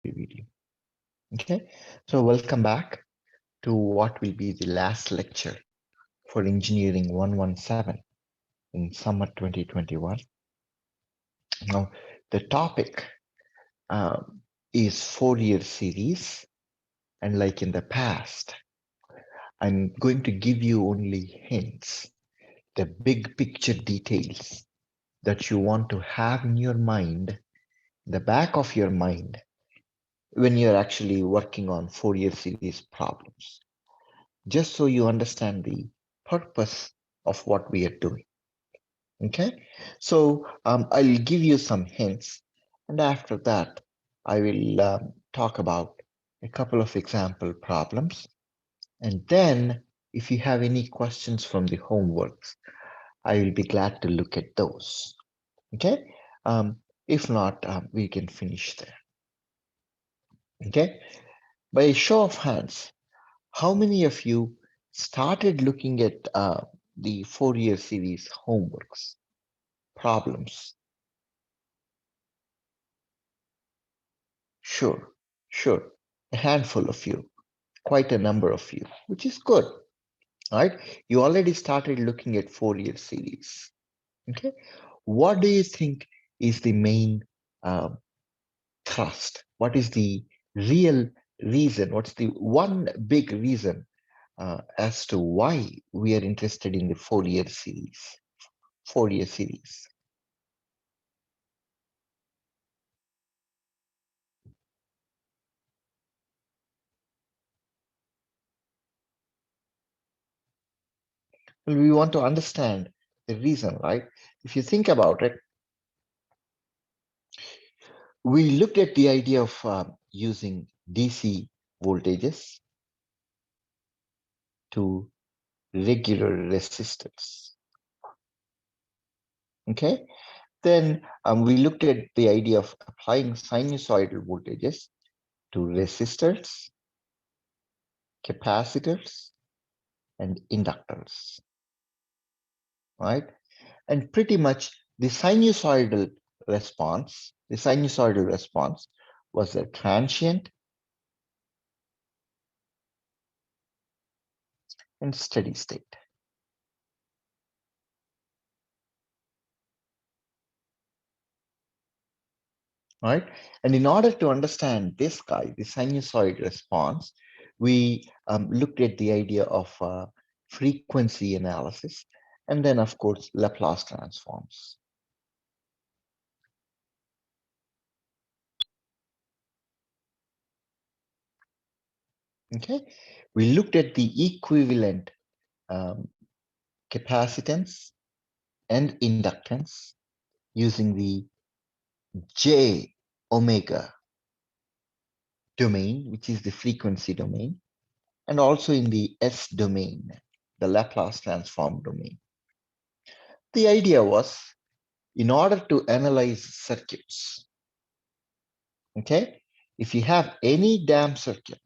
video. Okay, so welcome back to what will be the last lecture for Engineering 117 in summer 2021. Now, the topic is Fourier series, and like in the past, I'm going to give you only hints, the big picture details that you want to have in your mind, the back of your mind, when you're actually working on Fourier series problems, just so you understand the purpose of what we are doing. Okay, so I'll give you some hints, and after that, I will talk about a couple of example problems. And then, if you have any questions from the homeworks, I will be glad to look at those. Okay, if not, we can finish there. Okay, by a show of hands, how many of you started looking at the Fourier series homeworks, problems? Sure, sure. A handful of you, quite a number of you, which is good, right? You already started looking at Fourier series. Okay. What do you think is the main uh, thrust? What is the real reason? What's the one big reason as to why we are interested in the Fourier series? Fourier series. Well, we want to understand the reason, right? If you think about it, we looked at the idea of using DC voltages to regular resistors. Okay, then we looked at the idea of applying sinusoidal voltages to resistors, capacitors, and inductors, right? And pretty much the sinusoidal response was a transient and steady state. Right? And in order to understand this guy, the sinusoid response, we looked at the idea of frequency analysis, and then, of course, Laplace transforms. Okay, we looked at the equivalent um, capacitance and inductance using the J omega domain, which is the frequency domain, and also in the S domain, the Laplace transform domain. The idea was, in order to analyze circuits, okay, if you have any damn circuit,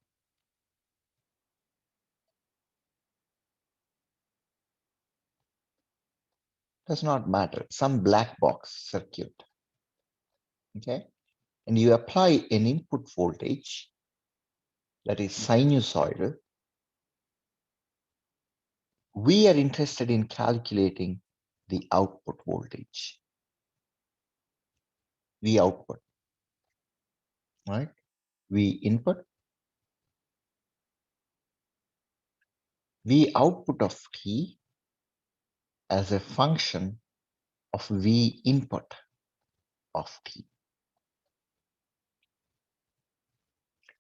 does not matter, some black box circuit, okay, and you apply an input voltage that is sinusoidal, we are interested in calculating the output voltage, the output, right? We input, the output of t as a function of V input of t.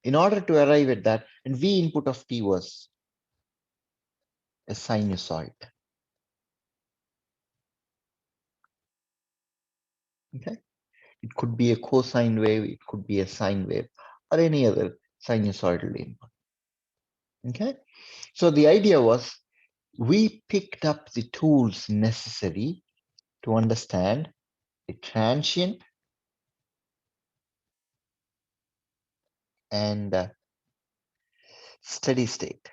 In order to arrive at that, and V input of t was a sinusoid. Okay, it could be a cosine wave, it could be a sine wave, or any other sinusoidal input. Okay, so the idea was we picked up the tools necessary to understand a transient and steady state.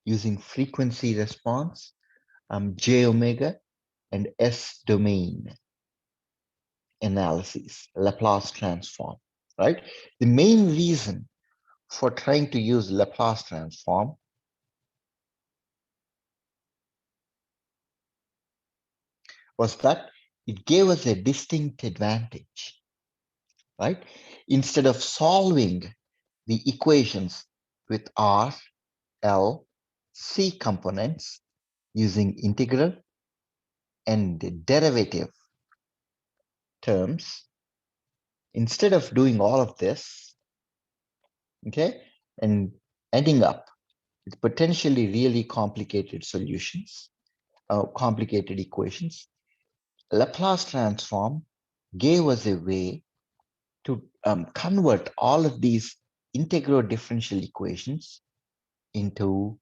Using frequency response, J omega, and S domain. analysis, Laplace transform, right? The main reason for trying to use Laplace transform was that it gave us a distinct advantage, right? Instead of solving the equations with R, L, C components using integral and derivative terms, instead of doing all of this, okay, and ending up with potentially really complicated solutions, complicated equations, Laplace transform gave us a way to convert all of these integral differential equations into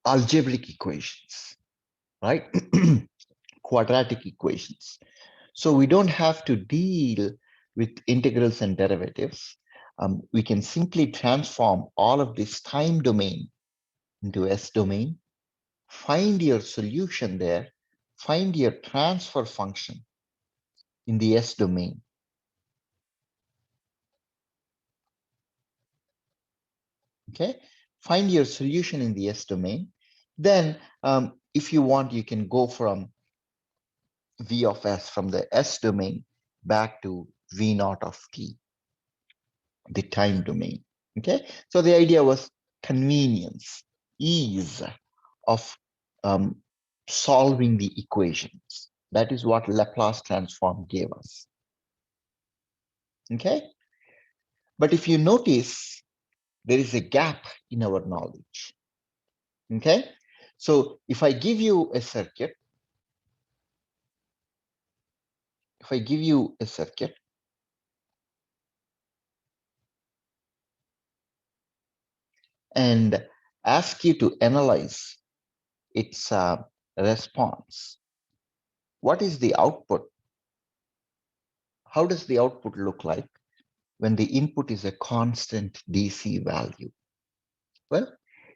algebraic equations, right? Quadratic equations. So we don't have to deal with integrals and derivatives. We can simply transform all of this time domain into S domain, find your solution there, find your transfer function in the S domain. Okay, find your solution in the S domain. Then if you want, you can go from V of S from the S domain back to V naught of t, the time domain. Okay, so the idea was convenience, ease of solving the equations. That is what Laplace transform gave us. Okay, but if you notice, there is a gap in our knowledge. Okay, so if I give you a circuit, and ask you to analyze its response, what is the output? How does the output look like when the input is a constant DC value? Well,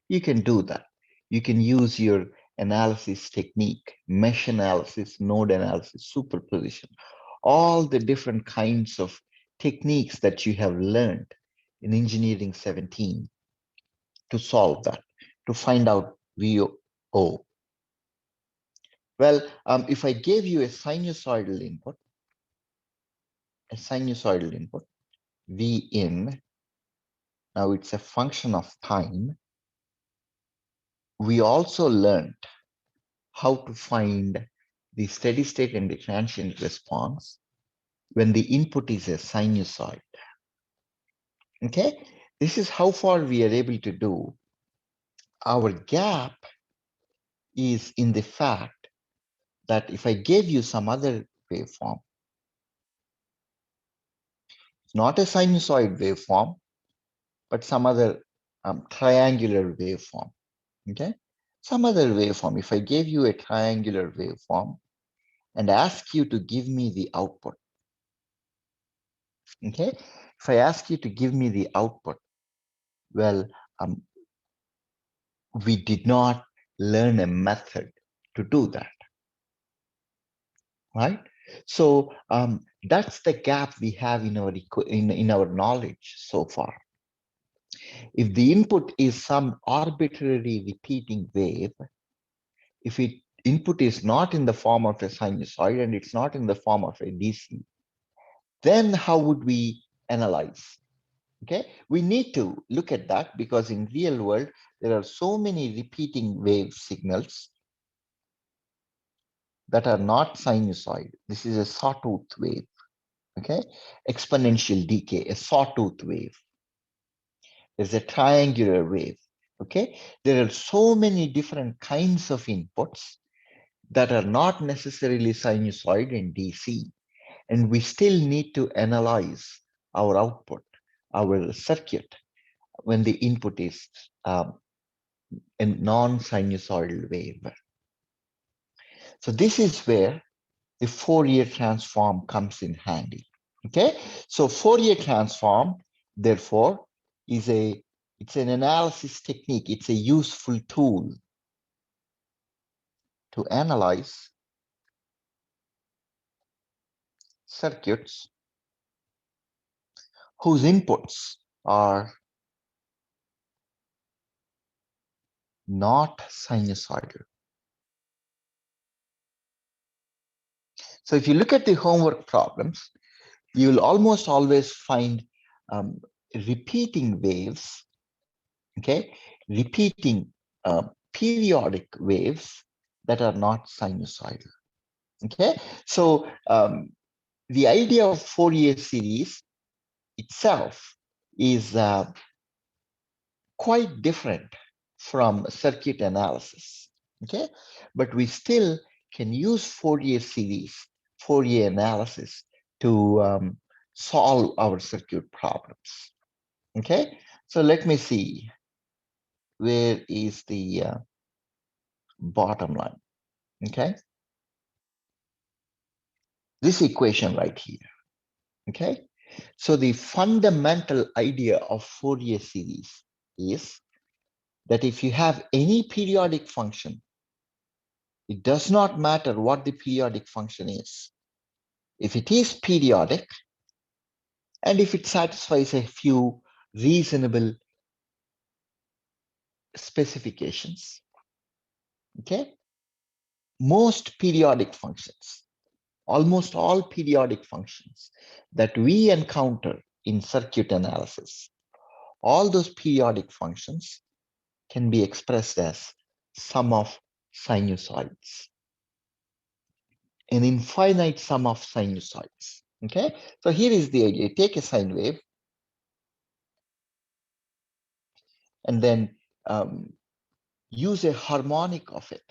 you can do that. You can use your analysis technique, mesh analysis, node analysis, superposition, all the different kinds of techniques that you have learned in Engineering 17 to solve that, to find out VO. Well, if I gave you a sinusoidal input, V in, now it's a function of time. We also learned how to find the steady state and the transient response when the input is a sinusoid. Okay, this is how far we are able to do. Our gap is in the fact that if I gave you some other waveform, it's not a sinusoid waveform, but some other triangular waveform. Okay, some other waveform. If I gave you a triangular waveform and ask you to give me the output, okay, if I ask you to give me the output, well, we did not learn a method to do that, right? So that's the gap we have in our in our knowledge so far. If the input is some arbitrary repeating wave, if input is not in the form of a sinusoid and it's not in the form of a DC, then how would we analyze? Okay, we need to look at that because in real world, there are so many repeating wave signals that are not sinusoid. This is a sawtooth wave, okay? Exponential decay, a sawtooth wave. There's a triangular wave, okay? There are so many different kinds of inputs that are not necessarily sinusoid and DC, and we still need to analyze our output, our circuit, when the input is a non-sinusoidal wave. So this is where the Fourier transform comes in handy. Okay, so Fourier transform, therefore, is a It's an analysis technique. It's a useful tool to analyze circuits whose inputs are not sinusoidal. So if you look at the homework problems, you'll almost always find um, repeating waves, okay, repeating periodic waves that are not sinusoidal, okay? So the idea of Fourier series itself is quite different from circuit analysis, okay? But we still can use Fourier series, Fourier analysis to solve our circuit problems, okay? So let me see, where is the bottom line, okay? This equation right here, okay? So the fundamental idea of Fourier series is that if you have any periodic function, it does not matter what the periodic function is. If it is periodic, and if it satisfies a few reasonable specifications, okay, most periodic functions, almost all periodic functions that we encounter in circuit analysis, all those periodic functions can be expressed as sum of sinusoids, an infinite sum of sinusoids. Okay, so here is the idea. Take a sine wave and then use a harmonic of it.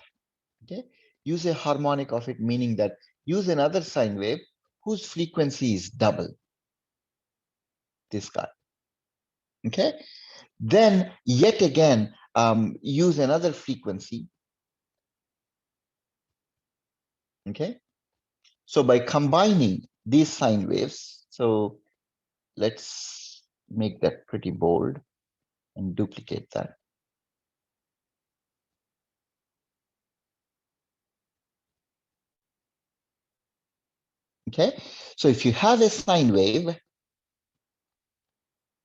Okay, use a harmonic of it, meaning that use another sine wave whose frequency is double this guy. Okay, then yet again use another frequency. Okay, so by combining these sine waves, so let's make that pretty bold and duplicate that. Okay, so if you have a sine wave,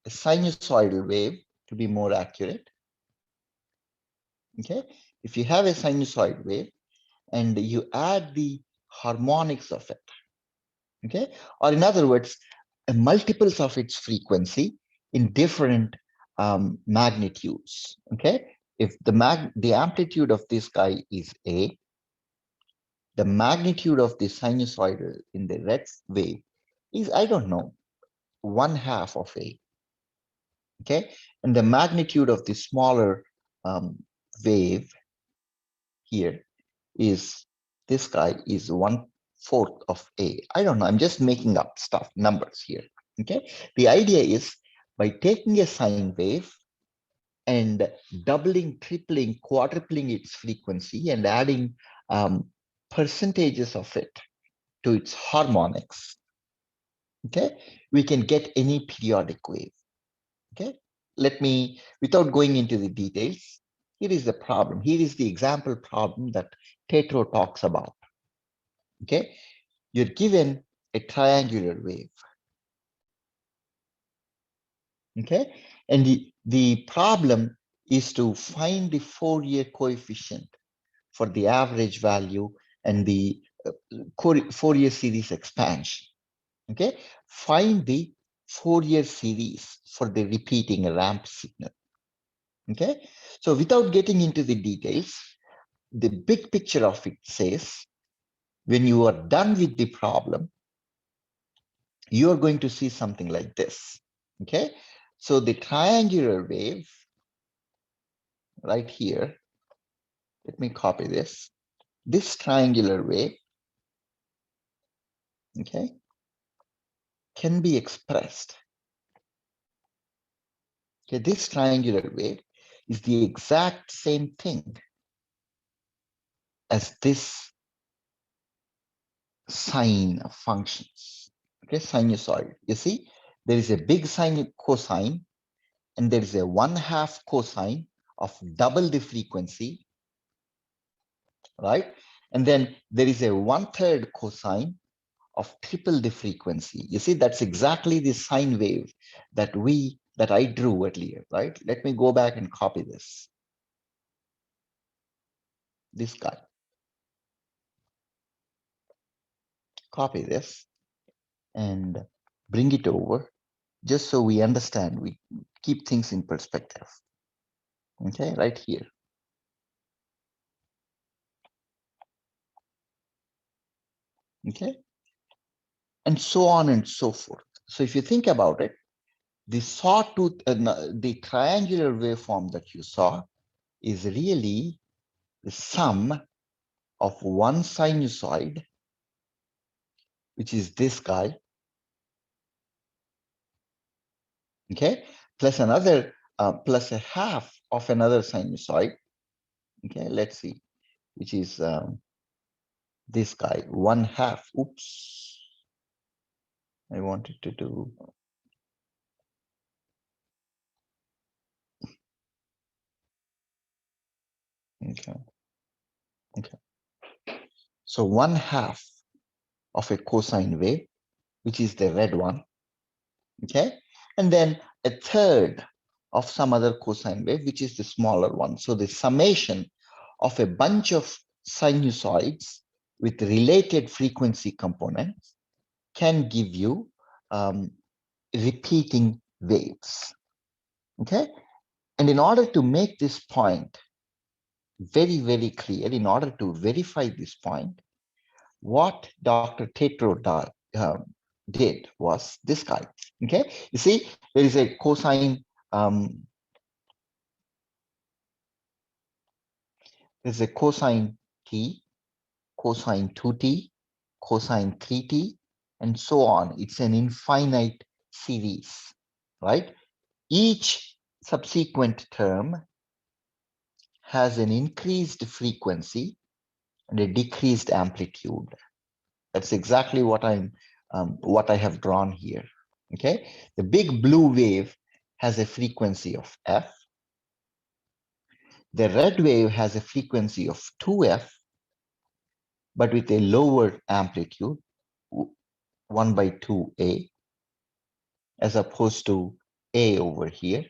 a sinusoidal wave to be more accurate, okay, if you have a sinusoid wave and you add the harmonics of it, okay, or in other words, multiples of its frequency in different magnitudes, okay, if the amplitude of this guy is A, the magnitude of the sinusoidal in the red wave is, I don't know, 1/2 of A, okay, and the magnitude of the smaller wave here is, this guy is 1/4 of A. I don't know, I'm just making up stuff, numbers here, okay? The idea is by taking a sine wave and doubling, tripling, quadrupling its frequency and adding percentages of it to its harmonics, okay, we can get any periodic wave, okay? Let me, without going into the details, here is the problem. Here is the example problem that Tetro talks about, okay? You're given a triangular wave, okay? And the problem is to find the Fourier coefficient for the average value and the Fourier series expansion, okay? Find the Fourier series for the repeating ramp signal, okay? So without getting into the details, the big picture of it says, when you are done with the problem, you're going to see something like this, okay? So the triangular wave right here, let me copy this. This triangular wave, okay, can be expressed. Okay, this triangular wave is the exact same thing as this sine of functions, okay, sinusoid. You see, there is a big sine cosine and there is a 1/2 cosine of double the frequency, right? And then there is a 1/3 cosine of triple the frequency. You see, that's exactly the sine wave that I drew earlier, right? Let me go back and copy this guy. Copy this and bring it over just so we understand, we keep things in perspective. Okay, right here. Okay, and so on and so forth. So if you think about it, the sawtooth, the triangular waveform that you saw is really the sum of one sinusoid, which is this guy, okay, plus another, plus a half of another sinusoid, okay, let's see, which is this guy, 1/2. Oops, I wanted to do, okay, okay. So 1/2 of a cosine wave, which is the red one, okay, and then a third of some other cosine wave, which is the smaller one. So the summation of a bunch of sinusoids with related frequency components can give you repeating waves, okay? And in order to make this point very, very clear, in order to verify this point, what Dr. Tetro did was this guy, okay? You see, there is a cosine, there's a cosine t, cosine 2t, cosine 3t, and so on. It's an infinite series, right? Each subsequent term has an increased frequency and a decreased amplitude. That's exactly what what I have drawn here. Okay, the big blue wave has a frequency of f. The red wave has a frequency of 2f, but with a lower amplitude, 1/2a, as opposed to a over here.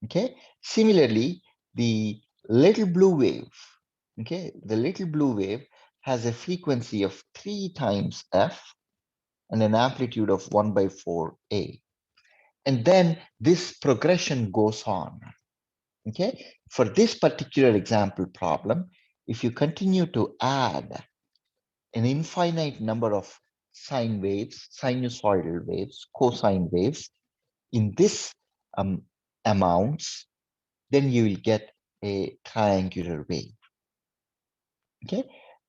Okay, similarly, the little blue wave, okay, the little blue wave has a frequency of 3 times f and an amplitude of 1/4a. And then this progression goes on. Okay, for this particular example problem, if you continue to add an infinite number of sine waves, sinusoidal waves, cosine waves in this amounts, then you will get a triangular wave. Okay,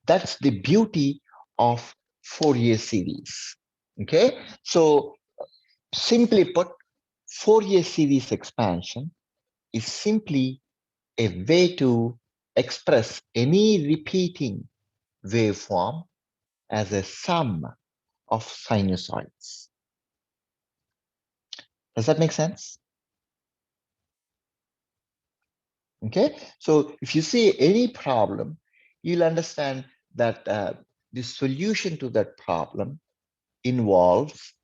that's the beauty of Fourier series. Okay, so simply put, Fourier series expansion is simply a way to express any repeating waveform as a sum of sinusoids. Does that make sense? Okay, so if you see any problem, you'll understand that the solution to that problem involves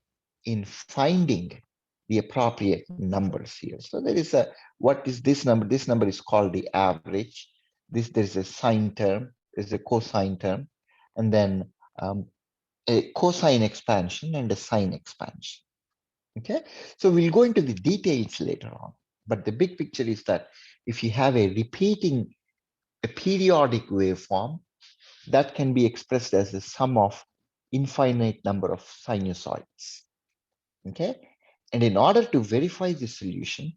in finding the appropriate numbers here. So there is a, what is this number? This number is called the average. There is a sine term, there's a cosine term, and then a cosine expansion and a sine expansion. Okay, so we'll go into the details later on, but the big picture is that if you have a periodic waveform, that can be expressed as the sum of infinite number of sinusoids. Okay, and in order to verify the solution,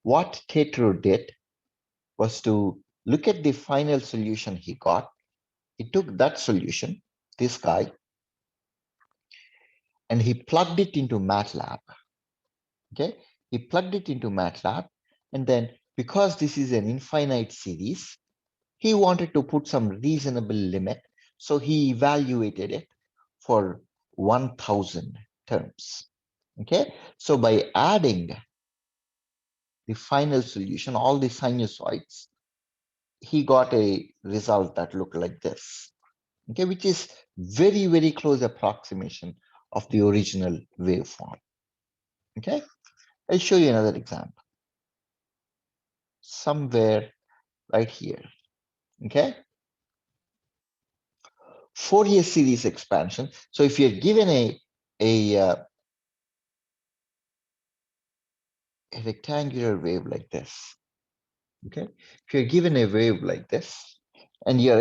what Tetro did was to look at the final solution he got. He took that solution, this guy, and he plugged it into MATLAB. Okay, he plugged it into MATLAB, and then because this is an infinite series, he wanted to put some reasonable limit, so he evaluated it for 1000 terms. Okay, so by adding the final solution, all the sinusoids, he got a result that looked like this, okay, which is very, very close approximation of the original waveform. Okay, I'll show you another example. Somewhere right here, okay? Fourier series expansion. So if you're given a rectangular wave like this, okay? If you're given a wave like this, and you're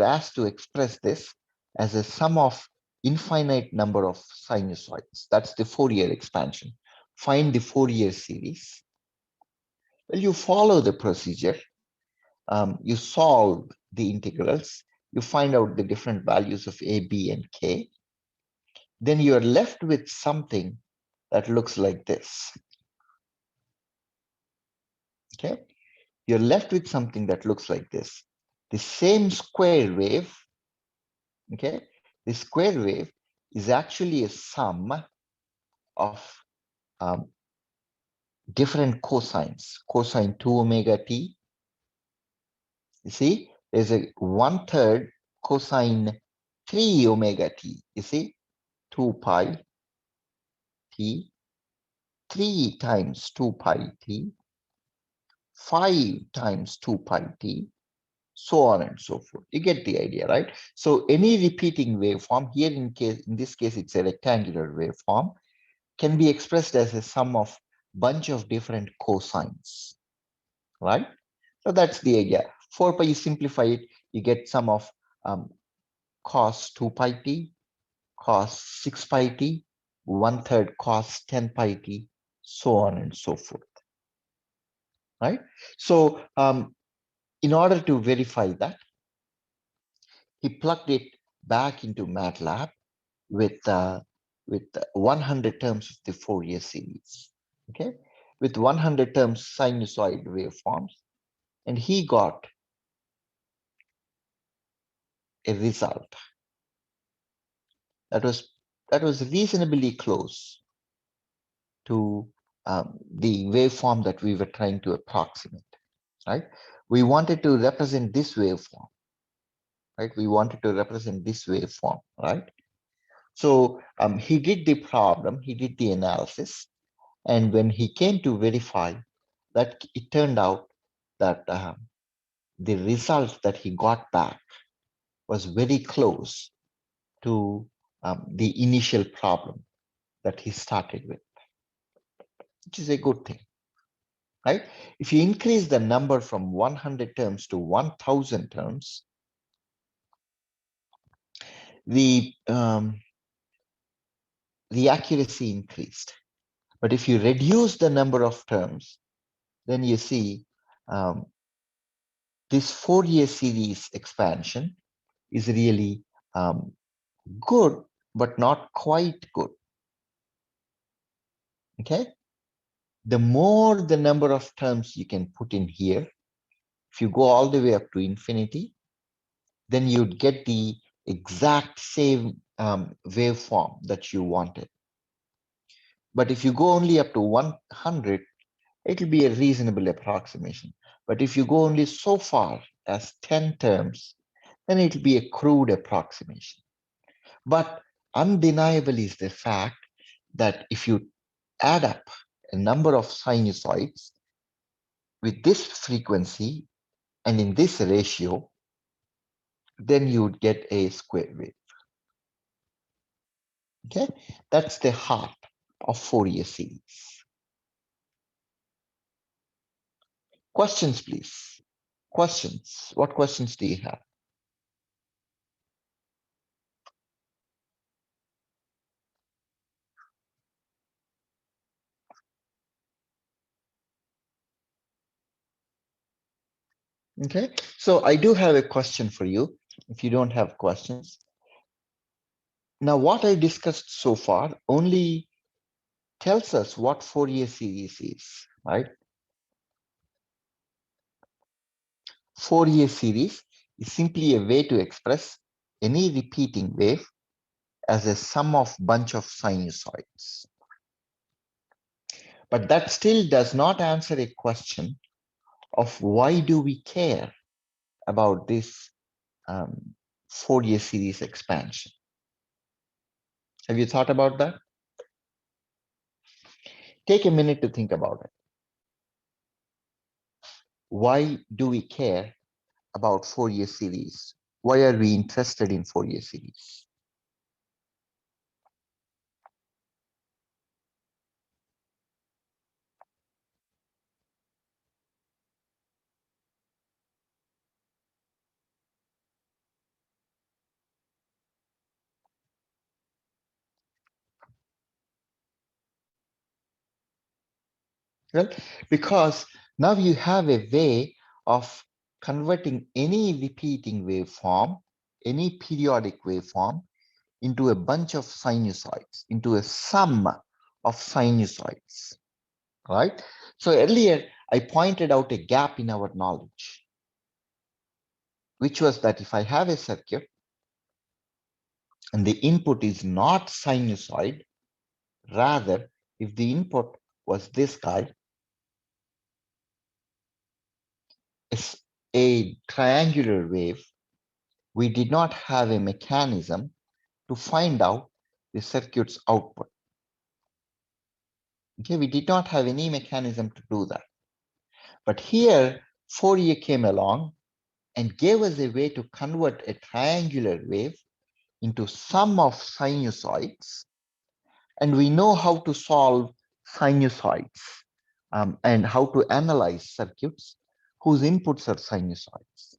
asked to express this as a sum of infinite number of sinusoids. That's the Fourier expansion. Find the Fourier series. Well, you follow the procedure. You solve the integrals. You find out the different values of a, b, and k. Then you're left with something that looks like this. Okay, you're left with something that looks like this. The same square wave, okay, the square wave is actually a sum of different cosines. Cosine 2 omega t, you see, there's a 1/3 cosine 3 omega t, you see, 2 pi t, 3 times 2 pi t, 5 times 2 pi t, so on and so forth. You get the idea, right? So any repeating waveform, here in this case, it's a rectangular waveform, can be expressed as a sum of bunch of different cosines, right? So that's the idea. 4 pi, you simplify it, you get sum of cos 2 pi t, cos 6 pi t, 1/3 cos 10 pi t, so on and so forth, right? So in order to verify that, he plugged it back into MATLAB with 100 terms of the Fourier series, okay, with 100 terms sinusoid waveforms, and he got a result that was reasonably close to the waveform that we were trying to approximate, right? We wanted to represent this waveform, right? We wanted to represent this waveform, right? So he did the problem, he did the analysis, and when he came to verify that, it turned out that the result that he got back was very close to the initial problem that he started with, which is a good thing, right? If you increase the number from 100 terms to 1000 terms, the accuracy increased. But if you reduce the number of terms, then you see this Fourier series expansion is really good, but not quite good. Okay. The more the number of terms you can put in here, if you go all the way up to infinity, then you'd get the exact same waveform that you wanted. But if you go only up to 100, it'll be a reasonable approximation. But if you go only so far as 10 terms, then it'll be a crude approximation. But undeniable is the fact that if you add up a number of sinusoids with this frequency and in this ratio, then you would get a square wave. Okay, that's the heart of Fourier series. Questions, please. Questions. What questions do you have? Okay, so I do have a question for you if you don't have questions. Now, what I discussed so far only tells us what Fourier series is, right? Fourier series is simply a way to express any repeating wave as a sum of bunch of sinusoids. But that still does not answer a question of why do we care about this Fourier series expansion. Have you thought about that? Take a minute to think about it. Why do we care about Fourier series? Why are we interested in Fourier series? Well, because now you have a way of converting any repeating waveform, any periodic waveform, into a bunch of sinusoids, into a sum of sinusoids, right? So earlier, I pointed out a gap in our knowledge, which was that if I have a circuit and the input is not sinusoid, rather, if the input was this guy, is a triangular wave, we did not have a mechanism to find out the circuit's output. Okay, we did not have any mechanism to do that. But here, Fourier came along and gave us a way to convert a triangular wave into sum of sinusoids. And we know how to solve sinusoids and how to analyze circuits whose inputs are sinusoids.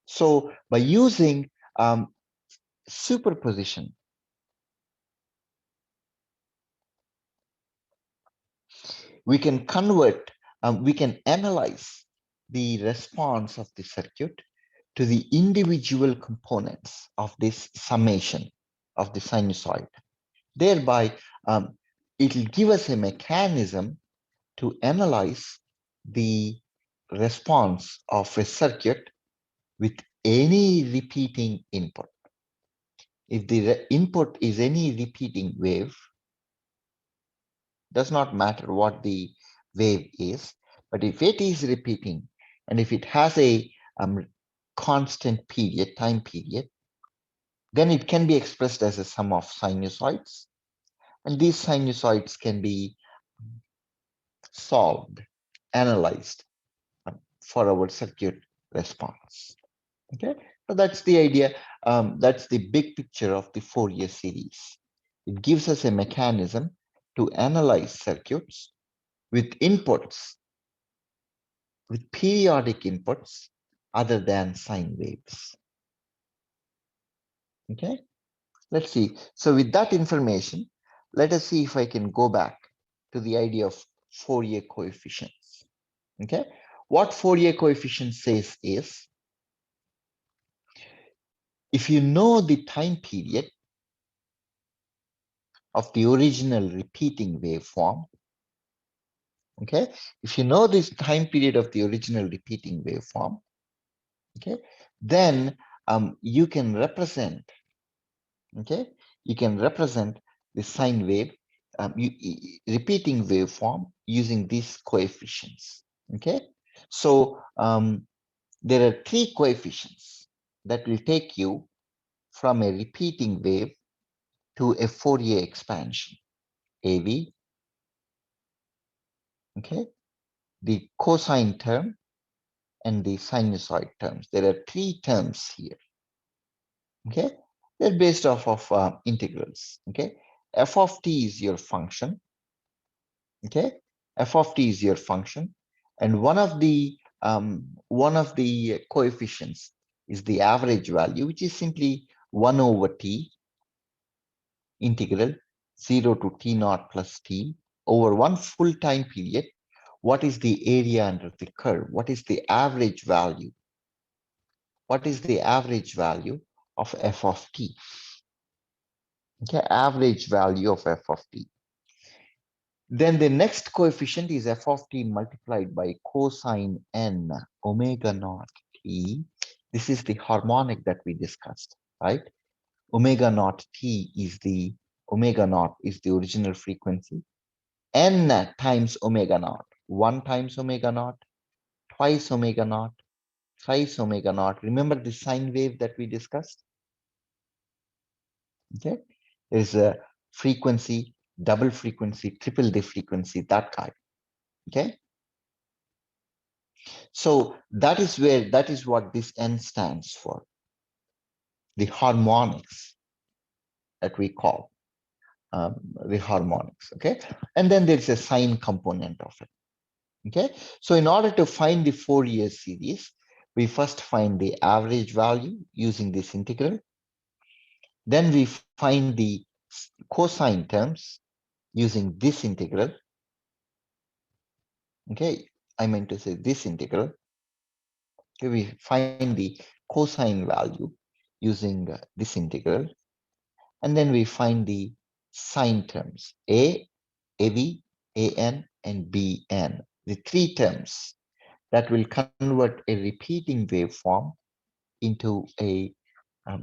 So by using superposition, we can convert, we can analyze the response of the circuit to the individual components of this summation of the sinusoid. Thereby, it will give us a mechanism to analyze the response of a circuit with any repeating input. If the input is any repeating wave, does not matter what the wave is, but if it is repeating and if it has a constant period, time period, then it can be expressed as a sum of sinusoids. And these sinusoids can be solved, analyzed for our circuit response. Okay, so that's the idea. That's the big picture of the Fourier series. It gives us a mechanism to analyze circuits with inputs, with periodic inputs other than sine waves. Okay, let's see. So with that information, let us see if I can go back to the idea of Fourier coefficients. Okay, what Fourier coefficient says is, if you know the time period of the original repeating waveform, okay, if you know this time period of the original repeating waveform, okay, then you can represent, okay, you can represent the sine wave, repeating waveform using these coefficients, okay. So there are three coefficients that will take you from a repeating wave to a Fourier expansion. AV, okay, the cosine term and the sinusoid terms. There are three terms here, okay? They're based off of integrals, okay? F of t is your function, okay? F of t is your function, and one of the coefficients is the average value, which is simply 1 over t integral 0 to t naught plus t over one full time period. What is the area under the curve? What is the average value? What is the average value of f of t? Okay, average value of f of t. Then the next coefficient is f of t multiplied by cosine n omega naught t. This is the harmonic that we discussed, right? Omega naught t is the original frequency. n times omega naught. 1 times omega naught, twice omega naught, thrice omega naught. Remember the sine wave that we discussed? Okay. There's a frequency, double frequency, triple the frequency, that kind. Okay. So that is what this n stands for, the harmonics that we call the harmonics. Okay. And then there's a sine component of it. Okay. So in order to find the Fourier series, we first find the average value using this integral. Then we find the cosine terms using this integral. Okay, I meant to say this integral. Okay, we find the cosine value using this integral. And then we find the sine terms, AV, AN, and BN, the three terms that will convert a repeating waveform into a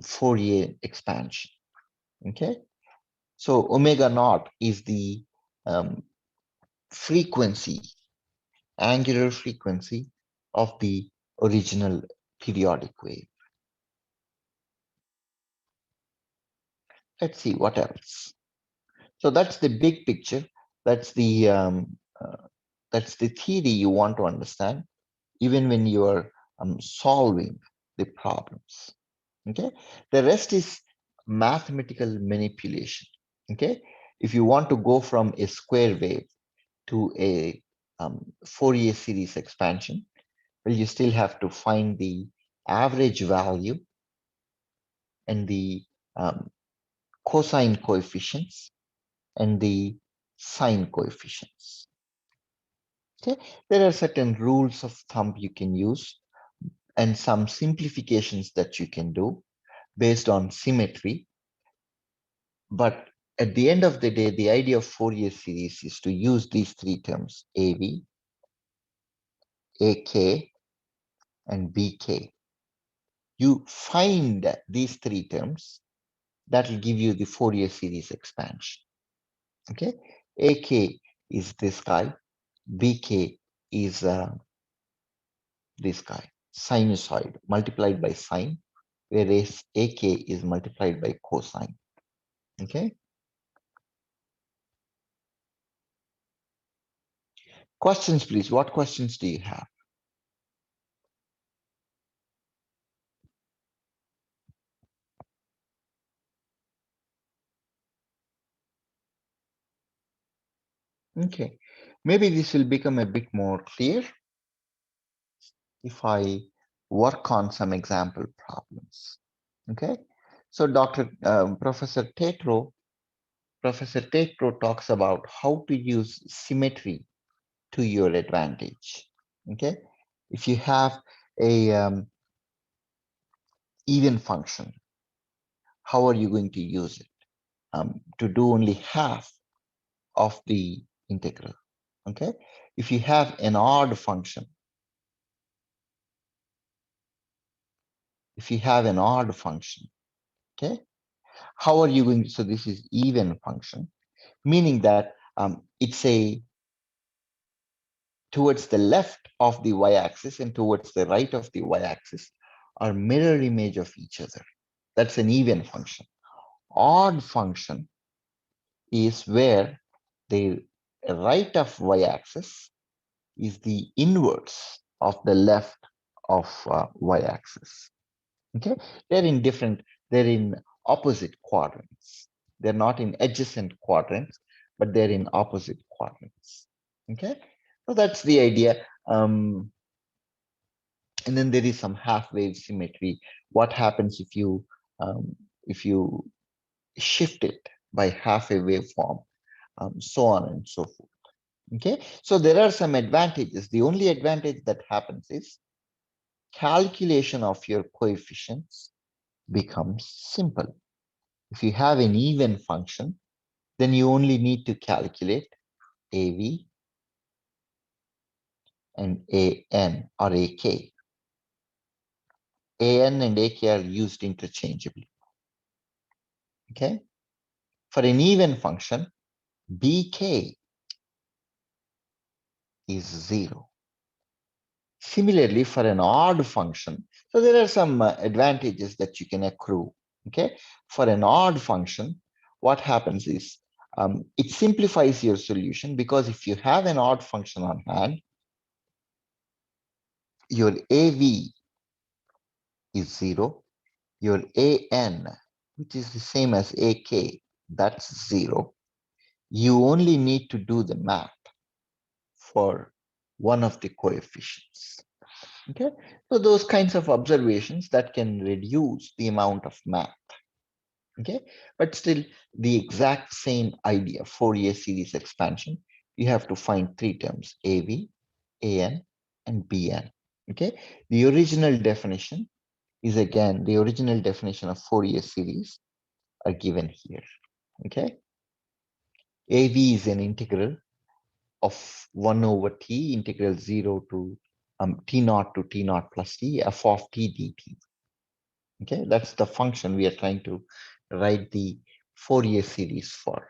Fourier expansion. Okay, so omega naught is the frequency, angular frequency of the original periodic wave. Let's see what else. So that's the big picture. That's the theory you want to understand, even when you are solving the problems. Okay, the rest is mathematical manipulation. Okay, if you want to go from a square wave to a Fourier series expansion, well, you still have to find the average value and the cosine coefficients and the sine coefficients. Okay, there are certain rules of thumb you can use and some simplifications that you can do based on symmetry. But at the end of the day, the idea of Fourier series is to use these three terms, AV, AK, and BK. You find these three terms, that will give you the Fourier series expansion. Okay, AK is this guy, BK is this guy, sinusoid multiplied by sine, whereas AK is multiplied by cosine. Okay. Questions, please. What questions do you have? Okay. Maybe this will become a bit more clear if I work on some example problems. Okay. So Professor Tetro talks about how to use symmetry to your advantage. Okay. If you have a even function, how are you going to use it? To do only half of the integral. Okay. If you have an odd function, okay, how are you going to, so this is even function, meaning that it's a towards the left of the y-axis and towards the right of the y-axis are mirror image of each other. That's an even function. Odd function is where the right of y-axis is the inverse of the left of y-axis. Okay, they're in opposite quadrants. They're not in adjacent quadrants, but they're in opposite quadrants. Okay, so that's the idea. And then there is some half wave symmetry. What happens if you shift it by half a waveform, so on and so forth. Okay, so there are some advantages. The only advantage that happens is calculation of your coefficients becomes simple. If you have an even function, then you only need to calculate AV and AN or AK. AN and AK are used interchangeably. Okay. For an even function, BK is 0. Similarly, for an odd function, so there are some advantages that you can accrue. Okay, for an odd function, what happens is it simplifies your solution, because if you have an odd function on hand, your AV is 0, your AN, which is the same as AK, that's 0. You only need to do the math for one of the coefficients. Okay, so those kinds of observations that can reduce the amount of math. Okay, but still the exact same idea, Fourier series expansion. You have to find three terms: AV, AN, and BN. Okay, the original definition is, again, the original definition of Fourier series are given here. Okay, AV is an integral of 1 over t, integral 0 to t naught to t naught plus t, f of t dt. Okay, that's the function we are trying to write the Fourier series for.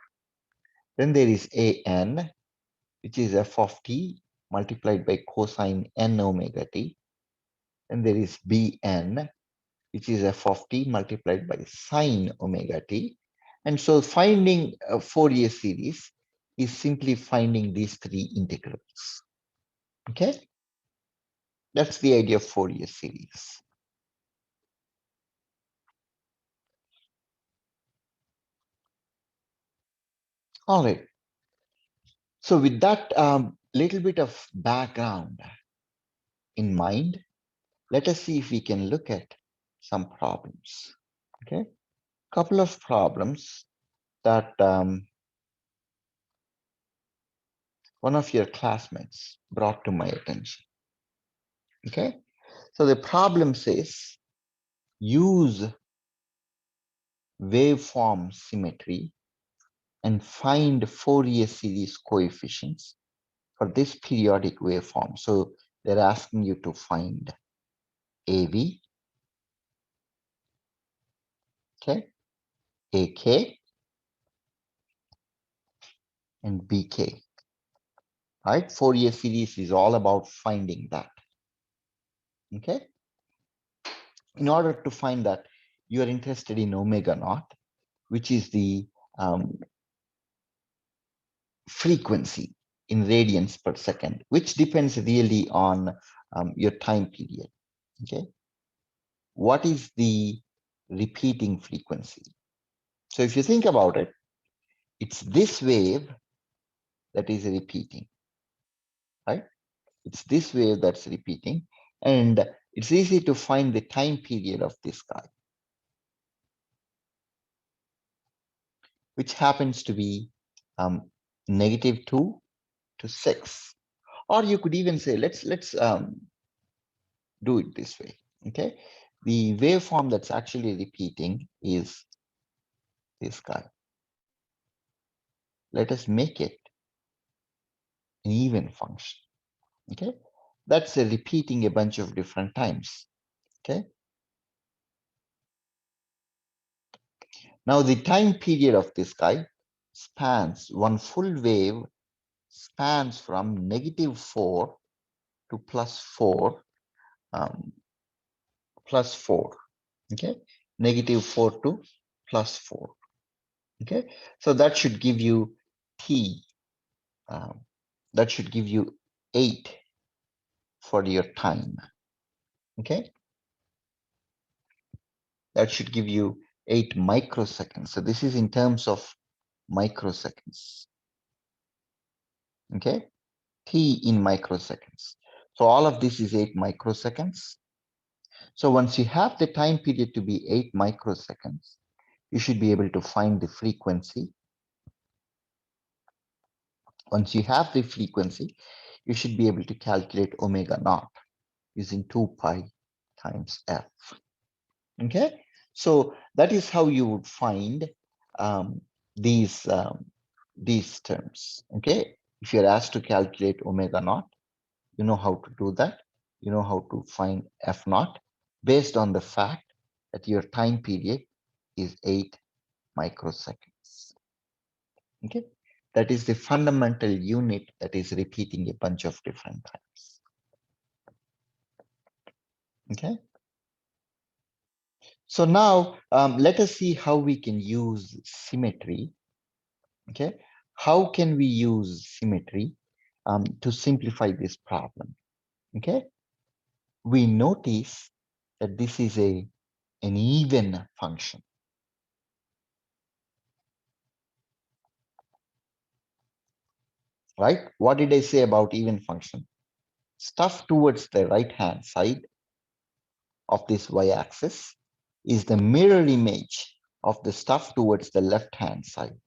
Then there is an, which is f of t multiplied by cosine n omega t. And there is bn, which is f of t multiplied by sine omega t. And so finding a Fourier series is simply finding these three integrals. Okay, that's the idea of Fourier series. All right. So with that little bit of background in mind, let us see if we can look at some problems. Okay, couple of problems that one of your classmates brought to my attention. Okay, so the problem says use waveform symmetry and find Fourier series coefficients for this periodic waveform. So they're asking you to find AV, okay, AK, and BK. Right? Fourier series is all about finding that. Okay. In order to find that, you are interested in omega naught, which is the frequency in radians per second, which depends really on your time period. Okay. What is the repeating frequency? So if you think about it, it's this wave that is repeating, right? It's this wave that's repeating, and it's easy to find the time period of this guy, which happens to be -2 to 6. Or you could even say, let's do it this way. Okay, the waveform that's actually repeating is this guy. Let us make it an even function. Okay, that's repeating a bunch of different times. Okay, now the time period of this guy spans, one full wave spans from -4 to +4, +4. Okay, -4 to +4. Okay, so that should give you t, that should give you 8 for your time. Okay, that should give you 8 microseconds. So this is in terms of microseconds. Okay, t in microseconds. So all of this is 8 microseconds. So once you have the time period to be 8 microseconds, you should be able to find the frequency. Once you have the frequency, you should be able to calculate omega naught using 2 pi times f. Okay, so that is how you would find these terms. Okay, if you're asked to calculate omega naught, you know how to do that. You know how to find f naught based on the fact that your time period is 8 microseconds. Okay, That is the fundamental unit that is repeating a bunch of different times. Okay. So now let us see how we can use symmetry. Okay. How can we use symmetry to simplify this problem? Okay. We notice that this is an even function. Right? What did I say about even function? Stuff towards the right hand side of this y-axis is the mirror image of the stuff towards the left hand side.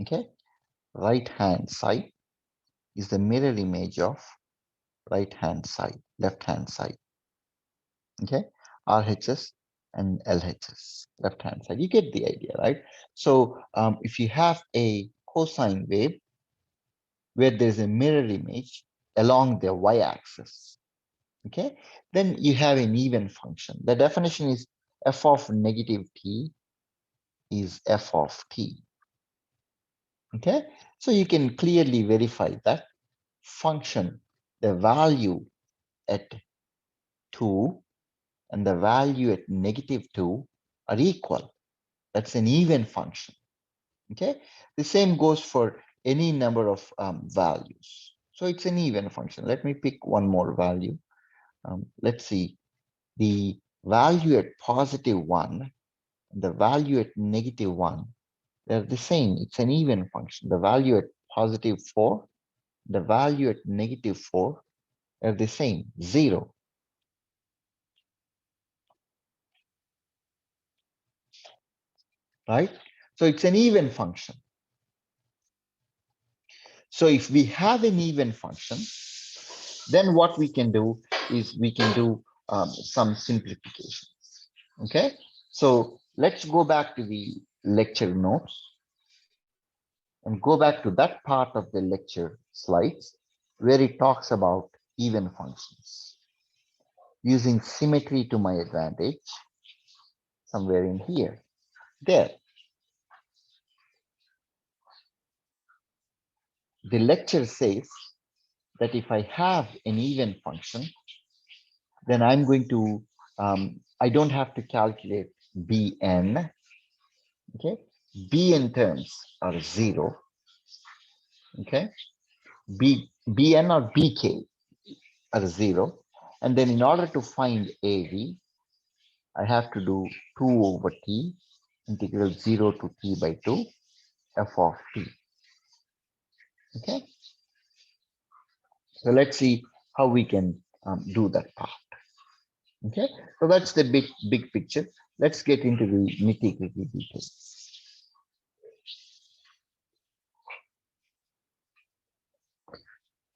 Okay, right hand side is the mirror image of right hand side, left hand side. Okay, RHS and LHS, left hand side. You get the idea, right? So if you have a cosine wave where there's a mirror image along the y-axis, okay, then you have an even function. The definition is f of negative t is f of t. Okay, so you can clearly verify that function, the value at 2 and the value at negative 2 are equal. That's an even function. Okay, the same goes for any number of values. So it's an even function. Let me pick one more value. Let's see, the value at positive 1, the value at negative 1, they're the same. It's an even function. The value at positive 4, the value at negative 4 are the same, 0. Right? So it's an even function. So if we have an even function, then what we can do is we can do some simplification. Okay, so let's go back to the lecture notes and go back to that part of the lecture slides where it talks about even functions. Using symmetry to my advantage, somewhere in here, there. The lecture says that if I have an even function, then I'm going to, I don't have to calculate Bn, okay? Bn terms are 0, okay? Bn or Bk are 0. And then in order to find Av, I have to do 2 over t, integral 0 to t by 2, f of t, okay? So let's see how we can do that part. Okay, so that's the big picture. Let's get into the nitty-gritty details.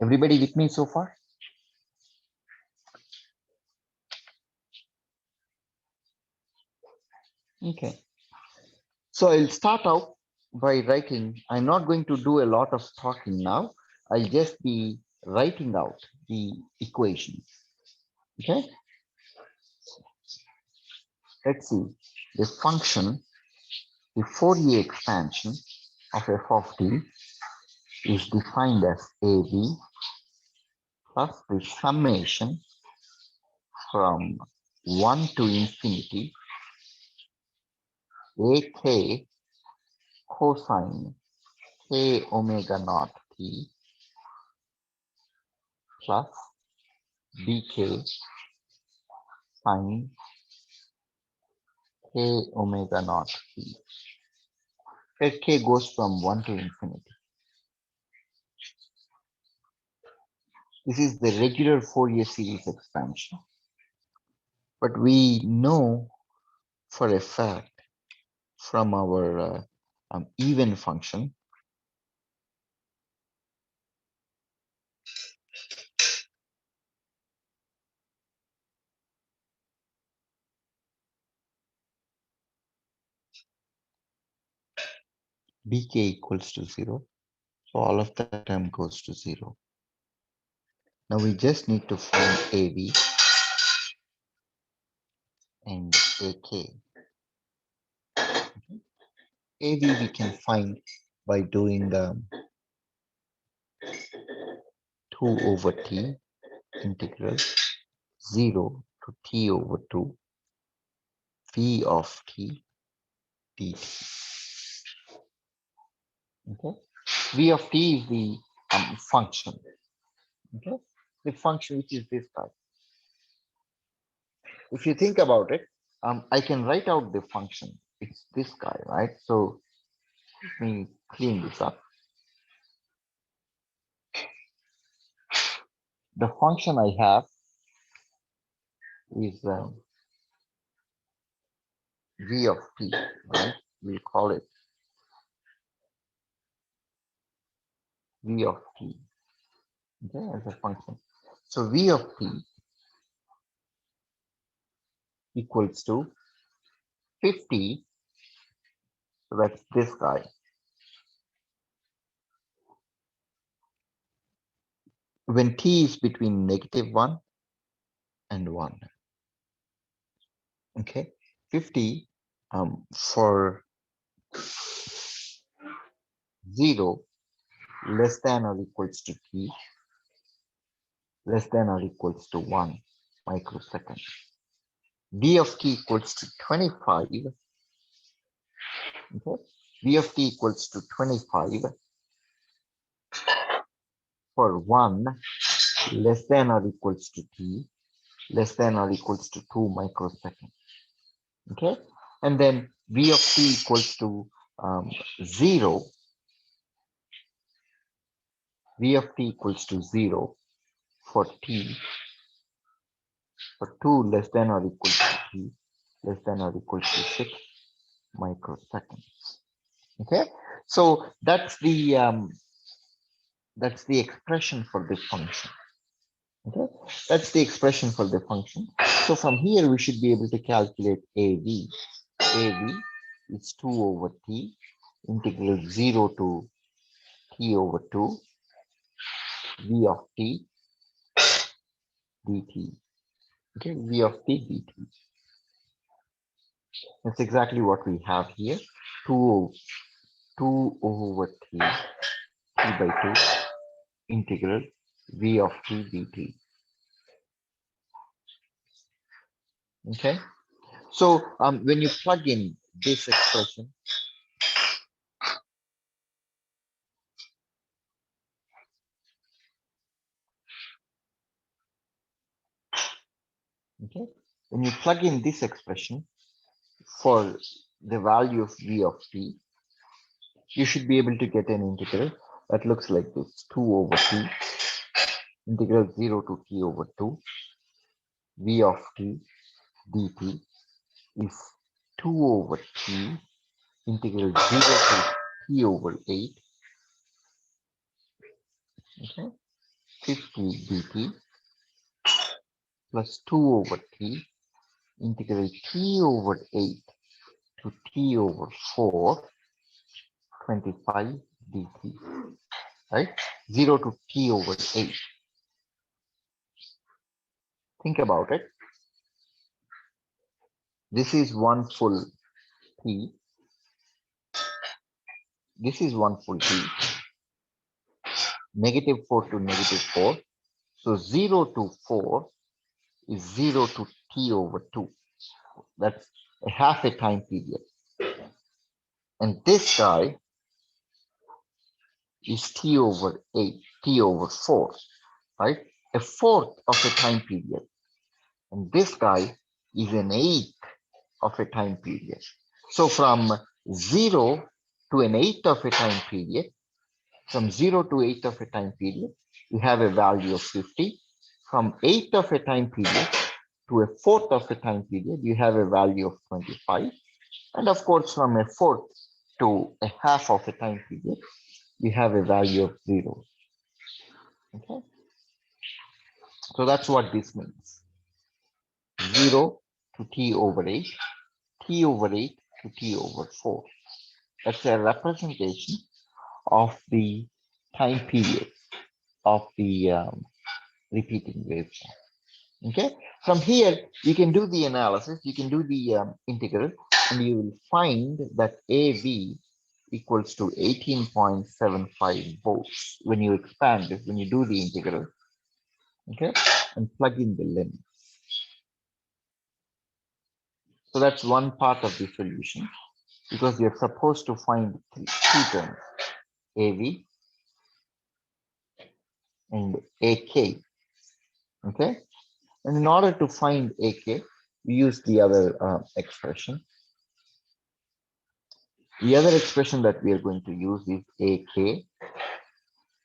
Everybody with me so far? Okay. So I'll start out by writing. I'm not going to do a lot of talking now. I'll just be writing out the equation. Okay. Let's see. The function, the Fourier expansion of f of t is defined as ab plus the summation from 1 to infinity ak cosine k omega naught t plus bk sine k omega naught t, where k goes from 1 to infinity. This is the regular Fourier series expansion. But we know for a fact from our even function bk equals to 0. So all of that term goes to 0. Now we just need to find AB and AK. AV we can find by doing 2 over t integral 0 to t over 2 v of t dt. Okay, v of t is the function. Okay, the function which is this guy. If you think about it, I can write out the function. It's this guy, right? So let me clean this up. The function I have is v of t, right? We'll call it v of t, okay, as a function. So v of t equals to 50, so that's this guy. When t is between -1 and 1, okay? 50 for 0 less than or equals to t less than or equals to 1 microsecond. V of t equals to 25. Okay, V of t equals to 25 for 1 less than or equals to t less than or equals to 2 microseconds. Okay, and then V of t equals to 0. V of t equals to 0 for t for 2 less than or equals to t less than or equals to 6 microseconds. Okay, so that's the expression for this function. Okay, that's the expression for the function. So from here we should be able to calculate AV. AV is 2 over t integral 0 to t over 2 v of t dt. Okay, v of t dt. That's exactly what we have here. 2 over t by 2 integral v of t dt. Okay, so when you plug in this expression, okay, when you plug in this expression for the value of v of t, you should be able to get an integral that looks like this: 2 over t integral 0 to t over 2 v of t dt is 2 over t integral 0 to t over 8, okay, 50 dt plus 2 over t integral t over 8 to t over 4, 25 dt, right? 0 to t over 8. Think about it. This is one full t. This is one full t. -4 to -4. So 0 to 4 is 0 to t over 2. That's half a time period. And this guy is t over 8, t over 4, right? A fourth of a time period. And this guy is an eighth of a time period. So from 0 to an eighth of a time period, from 0 to 8th of a time period, you have a value of 50. From 8th of a time period to a fourth of a time period, you have a value of 25. And of course, from a fourth to a half of a time period, you have a value of 0. Okay, so that's what this means. 0 to t over 8, t over 8 to t over 4. That's a representation of the time period of the repeating waveform. Okay, from here you can do the analysis, you can do the integral, and you will find that AV equals to 18.75 volts when you expand it, when you do the integral, okay, and plug in the limit. So that's one part of the solution because you're supposed to find two terms, AV and AK, okay? And in order to find AK, we use the other expression. The other expression that we are going to use is AK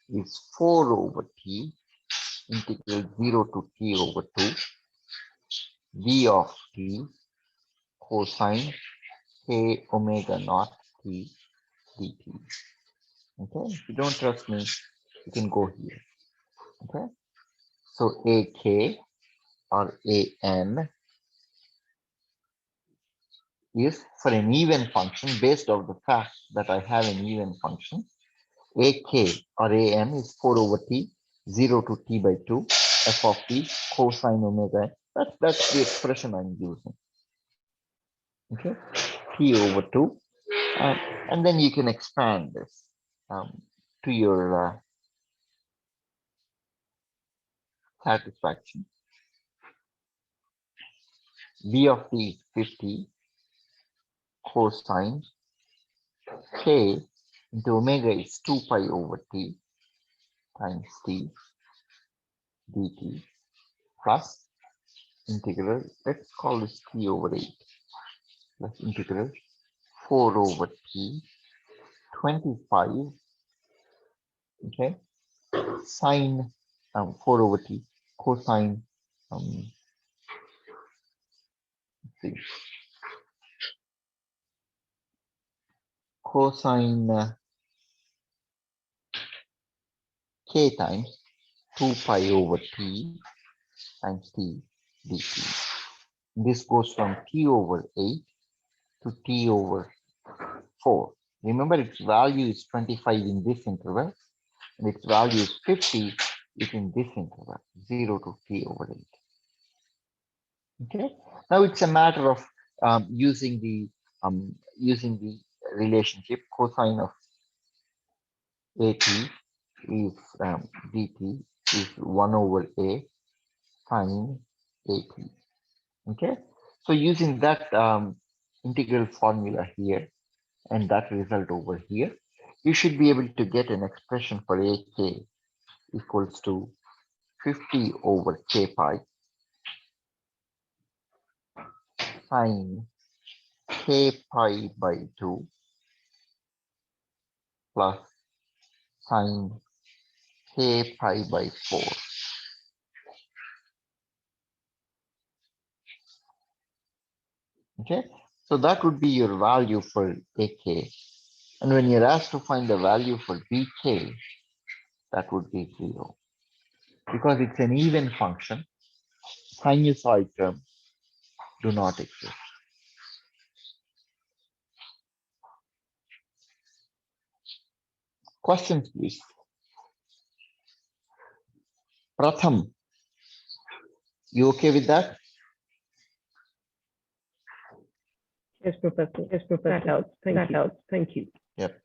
is 4 over T integral 0 to T over 2 V of T cosine K omega naught T dt. Okay, if you don't trust me, you can go here. Okay, so AK or AN is for an even function based on the fact that I have an even function. AK or AN is 4 over T, 0 to T by 2, f of T cosine omega. That's the expression I'm using. Okay, T over 2. And then you can expand this to your satisfaction. V of T is 50 cosine K into omega is 2 pi over T times T dt plus integral, let's call this T over 8 plus integral 4 over T 25, okay, sine 4 over T cosine see, cosine K times 2 pi over T times T dt. This goes from T over 8 to T over 4. Remember, its value is 25 in this interval, and its value is 50 within this interval, 0 to T over 8. Okay. Now it's a matter of using the relationship cosine of AT is dt is 1 over A sine AT. Okay. So using that integral formula here and that result over here, you should be able to get an expression for AK equals to 50 over K pi sine K pi by 2 plus sine K pi by 4. Okay, so that would be your value for AK. And when you're asked to find the value for BK, that would be 0. Because it's an even function, sinusoid terms do not exist. Questions, please. Pratham, you okay with that? Yes, Professor. Yes, Professor. That helps. That helps. Thank you. Yep.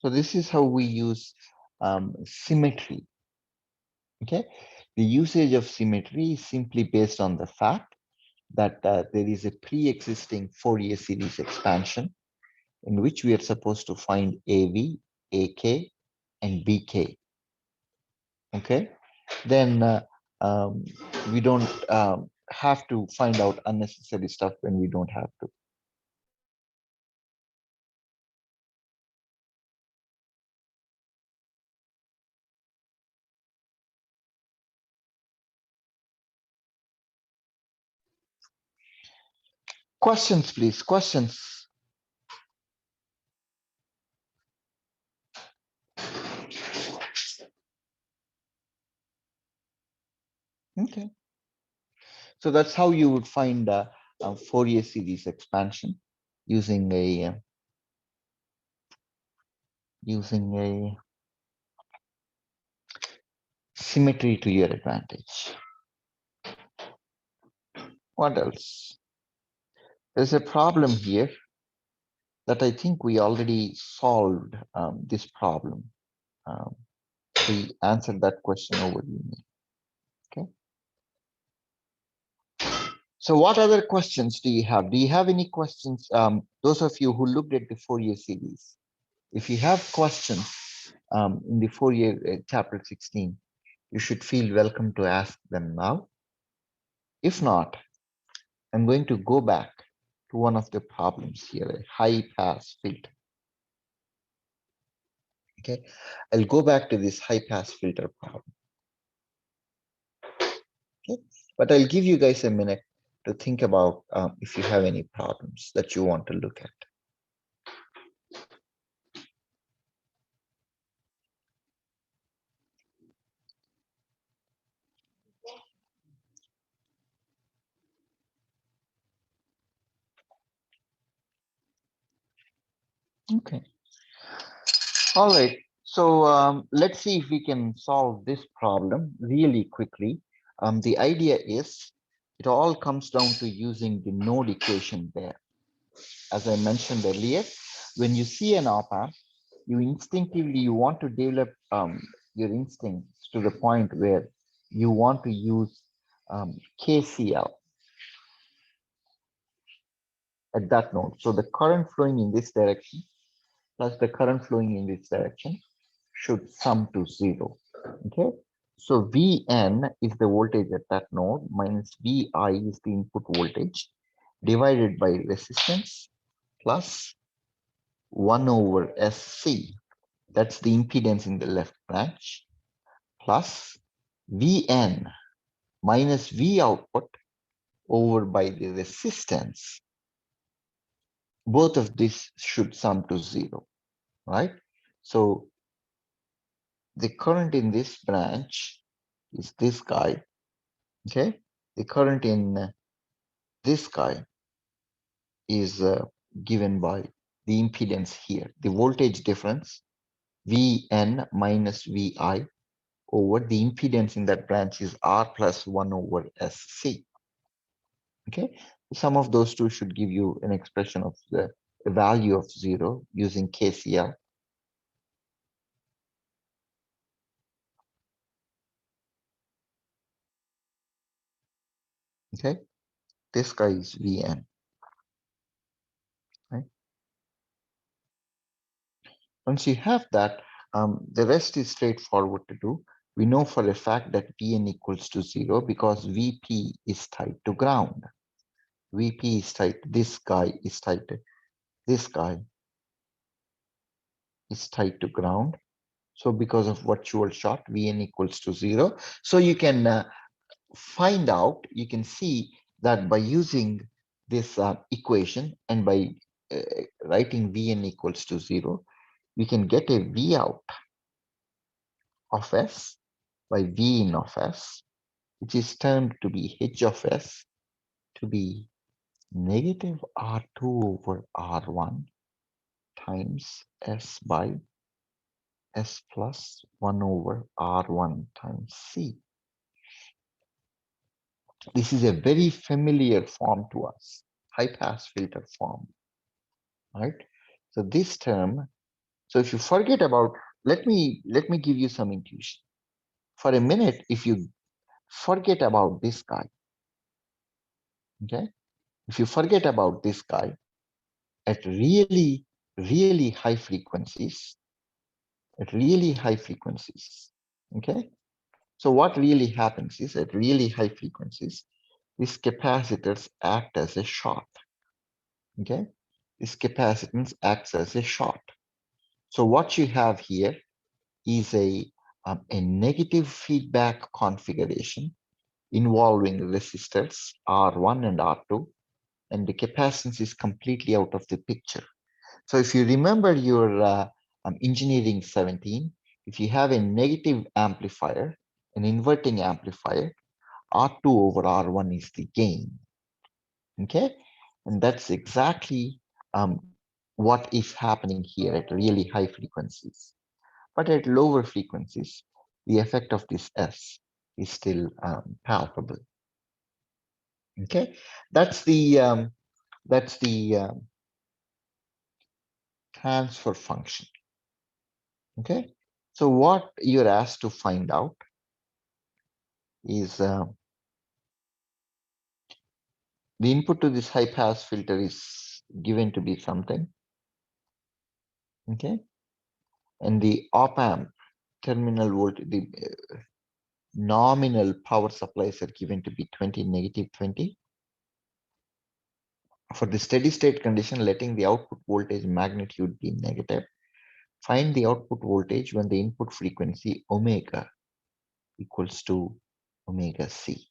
So this is how we use symmetry. Okay. The usage of symmetry is simply based on the fact that there is a pre-existing Fourier series expansion in which we are supposed to find AV, AK, and BK. Okay. Then we don't have to find out unnecessary stuff when we don't have to. Questions, please. Questions. Okay. So that's how you would find a Fourier series expansion using a symmetry to your advantage. What else? There's a problem here that I think we already solved this problem. Um, we answered that question over email. Okay. So what other questions do you have? Do you have any questions? Those of you who looked at the Fourier series, if you have questions in the Fourier chapter 16, you should feel welcome to ask them now. If not, I'm going to go back to one of the problems here, a high pass filter. Okay, I'll go back to this high pass filter problem. Okay, but I'll give you guys a minute to think about if you have any problems that you want to look at. Okay. All right. So let's see if we can solve this problem really quickly. The idea is it all comes down to using the node equation there. As I mentioned earlier, when you see an op-amp, you instinctively you want to develop your instincts to the point where you want to use KCL at that node. So the current flowing in this direction plus the current flowing in this direction should sum to 0. Okay. So Vn is the voltage at that node minus Vi is the input voltage divided by resistance plus 1 over Sc. That's the impedance in the left branch plus Vn minus V output over by the resistance. Both of these should sum to 0, right? So the current in this branch is this guy, okay? The current in this guy is given by the impedance here, the voltage difference, Vn minus Vi over the impedance in that branch is R plus 1 over Sc. Okay, some of those two should give you an expression of the value of 0 using KCL. Okay, this guy is Vn. Right? Once you have that, the rest is straightforward to do. We know for a fact that Vn equals to 0 because Vp is tied to ground. Vp is tied, this guy is tied to, this guy is tied to ground. So because of virtual short, Vn equals to 0. So you can find out, you can see that by using this equation and by writing Vn equals to 0, we can get a V out of S by V in of S, which is termed to be H of S to be negative R2 over R1 times S by S plus 1 over R1 times C. This is a very familiar form to us, high pass filter form, right? So this term, so if you forget about, let me give you some intuition. For a minute, if you forget about this guy, okay? If you forget about this guy at really, really high frequencies, okay? So what really happens is at really high frequencies, these capacitors act as a short, okay? This capacitance acts as a short. So what you have here is a negative feedback configuration involving resistors R1 and R2, and the capacitance is completely out of the picture. So if you remember your engineering 17, if you have a negative amplifier, an inverting amplifier, R2 over R1 is the gain, okay? And that's exactly what is happening here at really high frequencies. But at lower frequencies, the effect of this S is still palpable. Okay, that's the That's the transfer function. Okay. So what you're asked to find out is the input to this high pass filter is given to be something. Okay. And the op amp terminal voltage, the nominal power supplies are given to be 20, negative 20. For the steady state condition, letting the output voltage magnitude be negative, find the output voltage when the input frequency omega equals to omega c.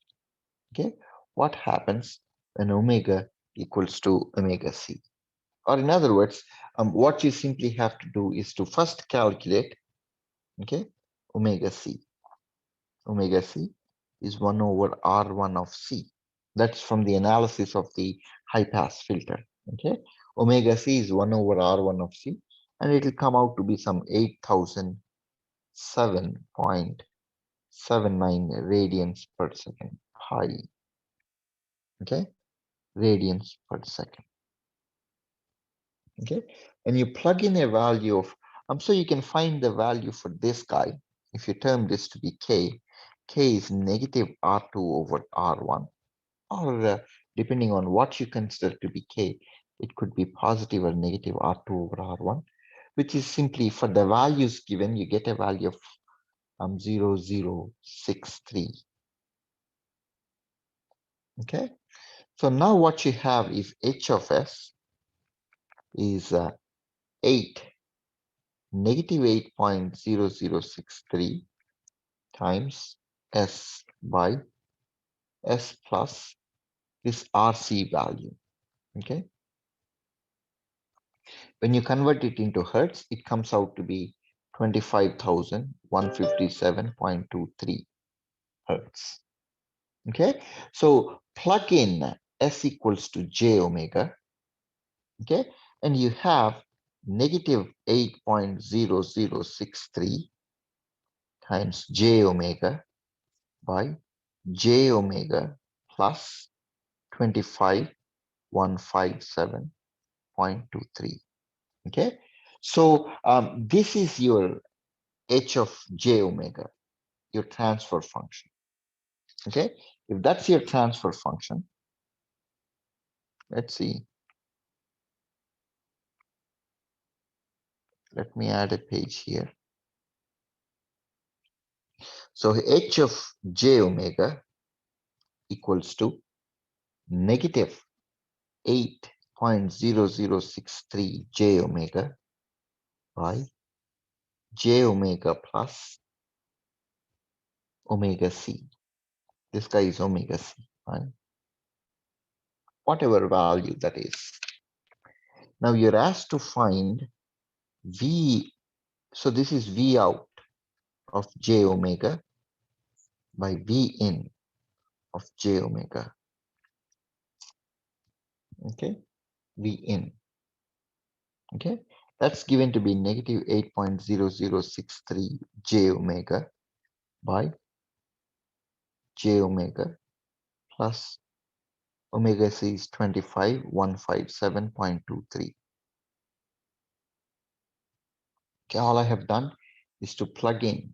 Okay, what happens when omega equals to omega c? Or in other words, what you simply have to do is to first calculate, okay, omega c. Omega c is 1 over R1 of c. That's from the analysis of the high pass filter. Okay, omega c is 1 over R1 of c, and it will come out to be some 8007.79 radians per second pi. Okay, radians per second. Okay, and you plug in a value of so you can find the value for this guy. If you term this to be k is negative R2 over R1, or depending on what you consider to be k, it could be positive or negative R2 over R1, which is simply for the values given, you get a value of 0063. Okay, so now what you have is h of s is 8, negative 8.0063 times s by s plus this RC value. Okay, when you convert it into hertz, it comes out to be 25,157.23 hertz. Okay, so plug in s equals to j omega. Okay, and you have negative 8.0063 times j omega by j omega plus 25,157.23. Okay, so this is your h of j omega, your transfer function. Okay, if that's your transfer function, let's see. Let me add a page here. So h of j omega equals to negative 8.0063 j omega by j omega plus omega c. This guy is omega c, right? Whatever value that is. Now you're asked to find v. So this is v out of j omega by v in of j omega. Okay, v in. Okay, that's given to be negative 8.0063 j omega by j omega plus omega c is 25,157.23. Okay, all I have done is to plug in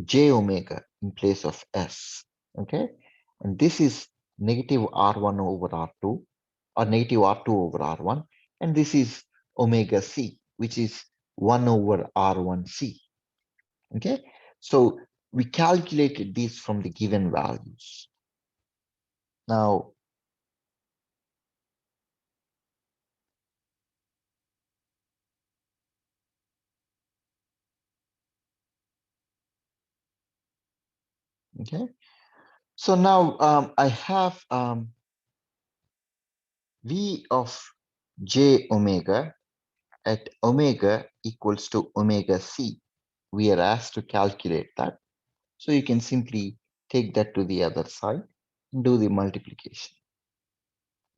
j omega in place of s. Okay, and this is negative R1 over R2 or negative R2 over R1, and this is omega c, which is 1 over R1c. Okay, so we calculated these from the given values. Now, okay, so now I have v of j omega at omega equals to omega c. We are asked to calculate that. So you can simply take that to the other side and do the multiplication.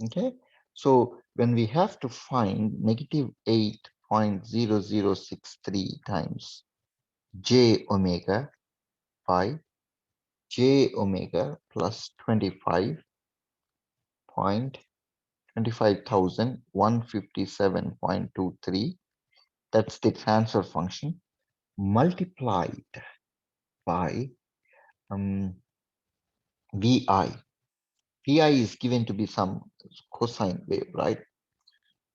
Okay, so when we have to find negative 8.0063 times j omega by j omega plus 25.23 25,157.23. That's the transfer function multiplied by VI. VI is given to be some cosine wave, right?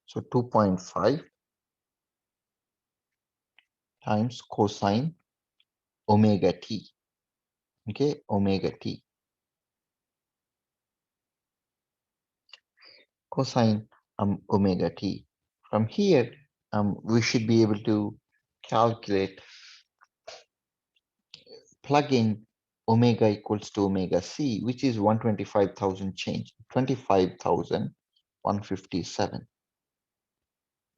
So 2.5 times cosine omega t. Okay, omega t. Cosine omega t. From here, we should be able to calculate, plug in omega equals to omega c, which is 125,000 change, 25,157.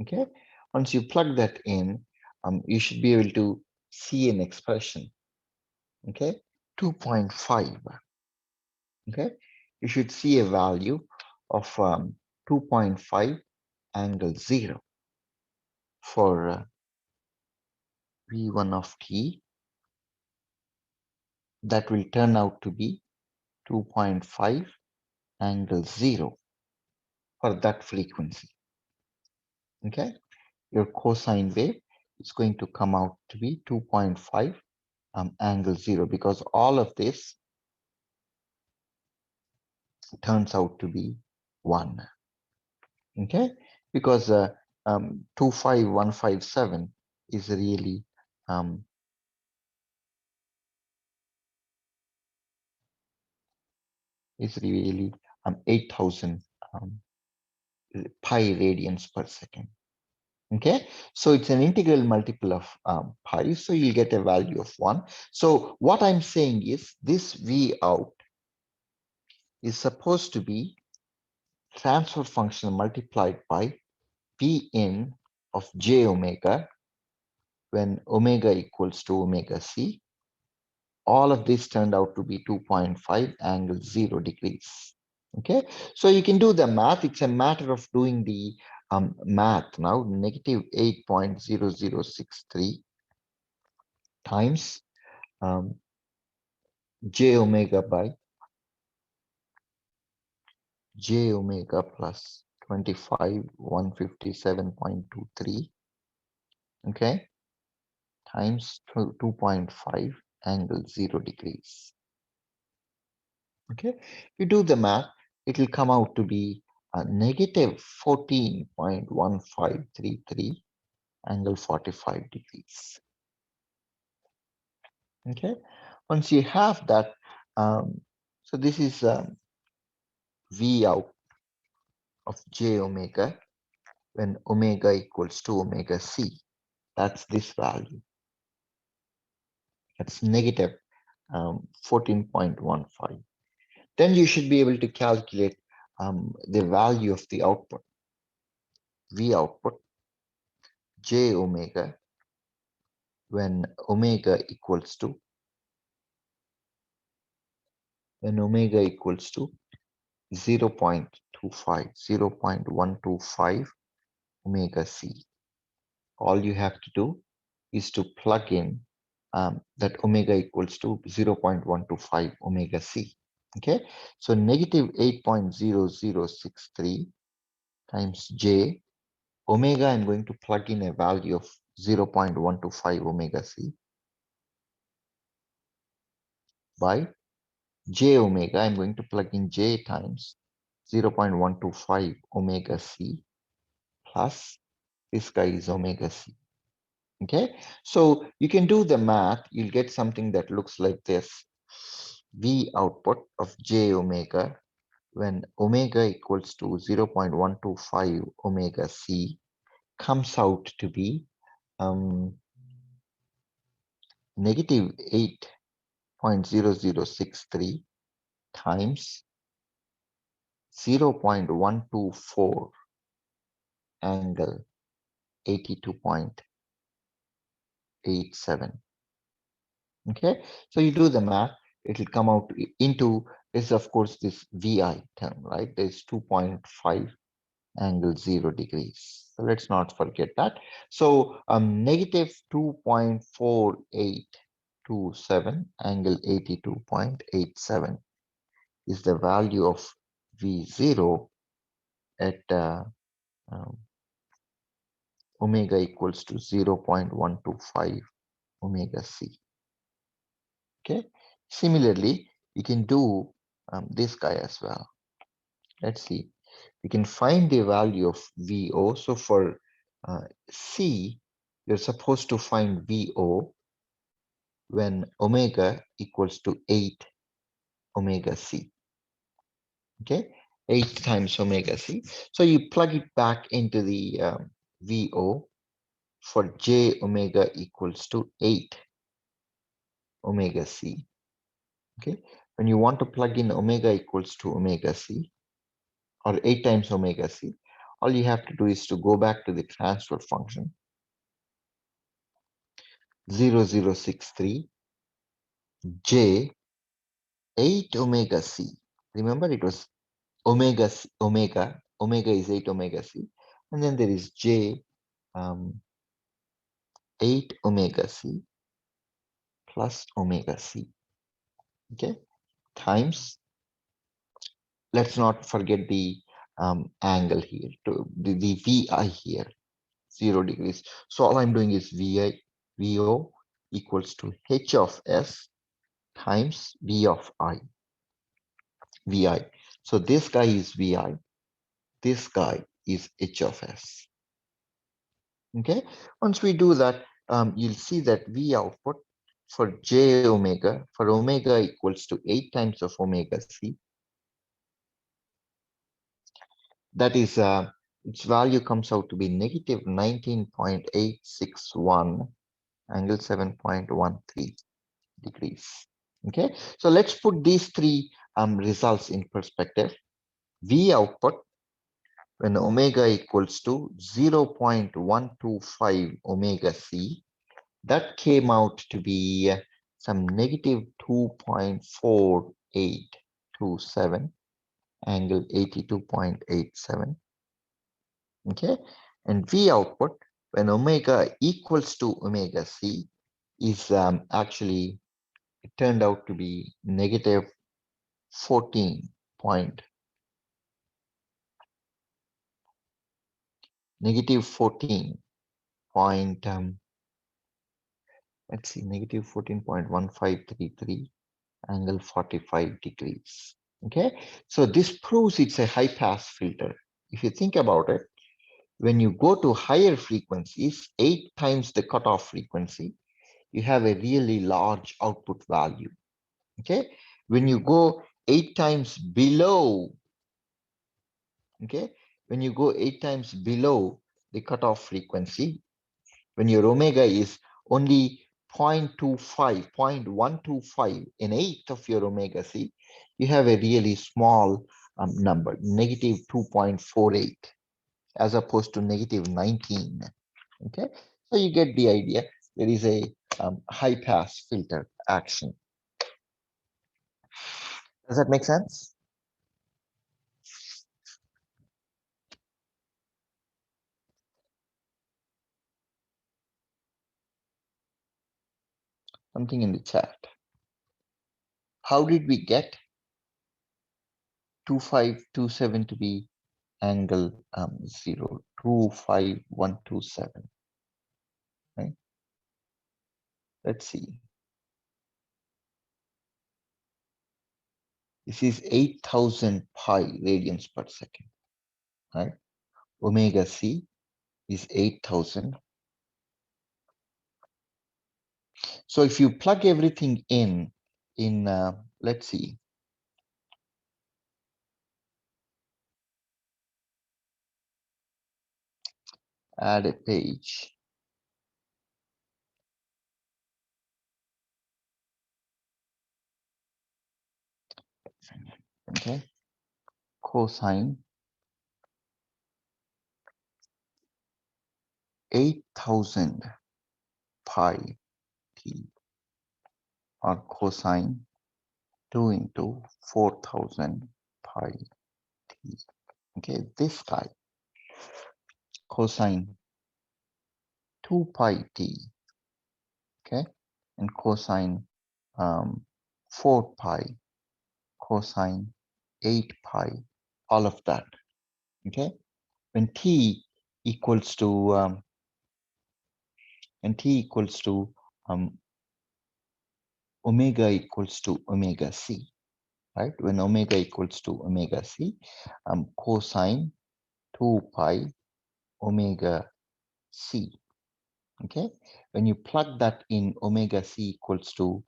Okay, once you plug that in, you should be able to see an expression. Okay, 2.5. Okay, you should see a value of 2.5 angle 0 for v1 of t. That will turn out to be 2.5 angle 0 for that frequency. Okay, your cosine wave is going to come out to be 2.5 angle 0, because all of this turns out to be 1. Okay, because 25157 is really 8,000 pi radians per second. Okay, so it's an integral multiple of pi, so you'll get a value of 1. So what I'm saying is this V out is supposed to be transfer function multiplied by V in of j omega when omega equals to omega c. All of this turned out to be 2.5 angle 0 degrees. Okay, so you can do the math. It's a matter of doing the math now. Negative 8.0063 times j omega by j omega plus 25,157.23, okay, times 2.5 angle 0 degrees. Okay, you do the math, it will come out to be negative 14.1533 angle 45 degrees. Okay, once you have that, so this is V out of j omega when omega equals to omega c. That's this value. That's negative 14.15. Then you should be able to calculate the value of the output. V output j omega when omega equals to 0.125 omega c. All you have to do is to plug in that omega equals to 0.125 omega c. Okay, so negative 8.0063 times j omega, I'm going to plug in a value of 0.125 omega c by j omega, I'm going to plug in j times 0.125 omega c plus this guy is omega c. Okay, so you can do the math, you'll get something that looks like this. V output of j omega when omega equals to 0.125 omega c comes out to be negative 8.0063 times 0.124 angle 82.87. Okay, so you do the math, it will come out into is of course this VI term, right? There's 2.5 angle 0 degrees. So let's not forget that. So negative 2.4827 angle 82.87 is the value of V0 at omega equals to 0.125 omega c. Okay. Similarly, we can do this guy as well. Let's see. We can find the value of VO. So for C, you're supposed to find VO when omega equals to 8 omega C. Okay, 8 times omega C. So you plug it back into the VO for J omega equals to 8 omega C. Okay, when you want to plug in omega equals to omega C or 8 times omega C, all you have to do is to go back to the transfer function 0063 J 8 omega C. Remember, it was omega C, omega is 8 omega C, and then there is J 8 omega C plus omega C. Okay, times, let's not forget the angle here, to the VI here, 0 degrees. So all I'm doing is VO equals to H of S times V of I, VI. So this guy is VI, this guy is H of S. Okay, once we do that, you'll see that V output for J omega, for omega equals to 8 times of omega C, that is, its value comes out to be negative 19.861 angle 7.13 degrees. Okay, so let's put these three results in perspective. V output when omega equals to 0.125 omega C, that came out to be some negative 2.4827 angle 82.87. Okay, and V output when omega equals to omega C is actually, it turned out to be negative 14 point, negative 14 point, let's see, negative 14.1533 angle 45 degrees. Okay, so this proves it's a high pass filter. If you think about it, when you go to higher frequencies, 8 times the cutoff frequency, you have a really large output value. Okay, when you go 8 times below, okay, when you go 8 times below the cutoff frequency, when your omega is only 0.25, 0.125, an eighth of your omega C, you have a really small number, negative 2.48, as opposed to negative 19. Okay, so you get the idea. There is a high pass filter action. Does that make sense? Something in the chat. How did we get 2527 to be angle 0, 25127? Right? Let's see. This is 8000 pi radians per second. Right? Omega C is 8000. So if you plug everything in let's see, add a page. Okay, cosine 8000 pi t, or cosine 2 into 4000 pi t. Okay, this guy, cosine 2 pi t, okay, and cosine 4 pi, cosine 8 pi, all of that. Okay, when t equals to omega equals to omega c, right? When omega equals to omega c, cosine 2 pi omega c. Okay, when you plug that in, omega c equals to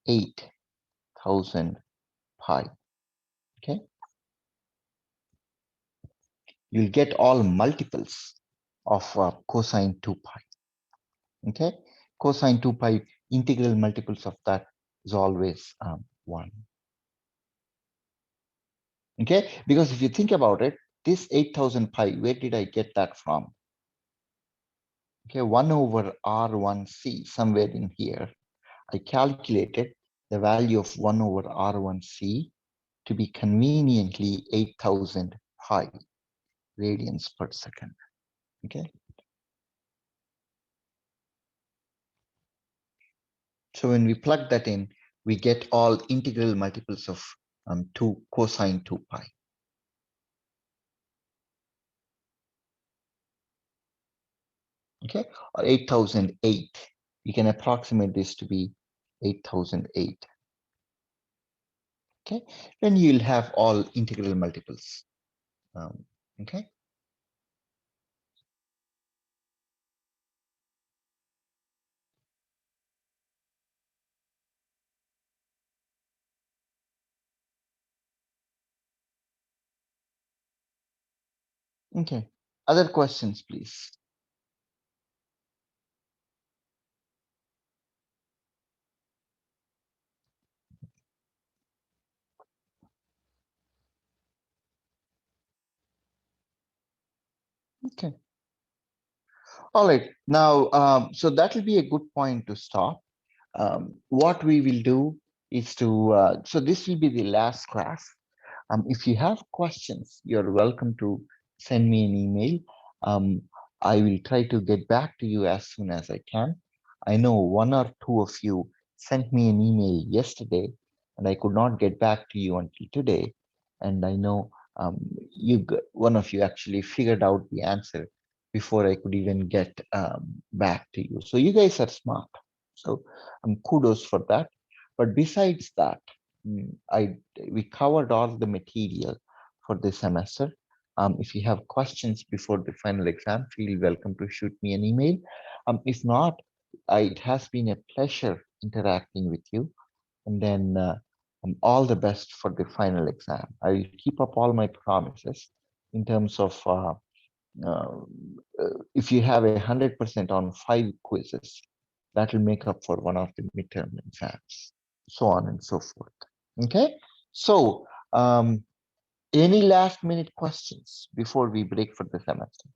8,000 pi. Okay, you'll get all multiples of cosine 2 pi. Okay, cosine 2 pi, integral multiples of that is always 1. Okay, because if you think about it, this 8,000 pi, where did I get that from? Okay, 1 over R1C, somewhere in here. I calculated the value of 1 over R1C to be conveniently 8,000 pi radians per second. Okay, so when we plug that in, we get all integral multiples of 2 cosine 2 pi. Okay, or 8,008. We can approximate this to be 8,008. Okay, then you'll have all integral multiples. Okay. Okay. Other questions, please. Okay. All right. Now, so that will be a good point to stop. What we will do is to, so this will be the last class. If you have questions, you're welcome to send me an email. I will try to get back to you as soon as I can. I know one or two of you sent me an email yesterday, and I could not get back to you until today. And I know one of you actually figured out the answer before I could even get back to you. So you guys are smart. So kudos for that. But besides that, we covered all the material for this semester. If you have questions before the final exam, feel welcome to shoot me an email. If not, it has been a pleasure interacting with you. And then all the best for the final exam. I will keep up all my promises in terms of uh, if you have 100% on 5 quizzes, that will make up for one of the midterm exams, so on and so forth. Okay, so any last minute questions before we break for the semester?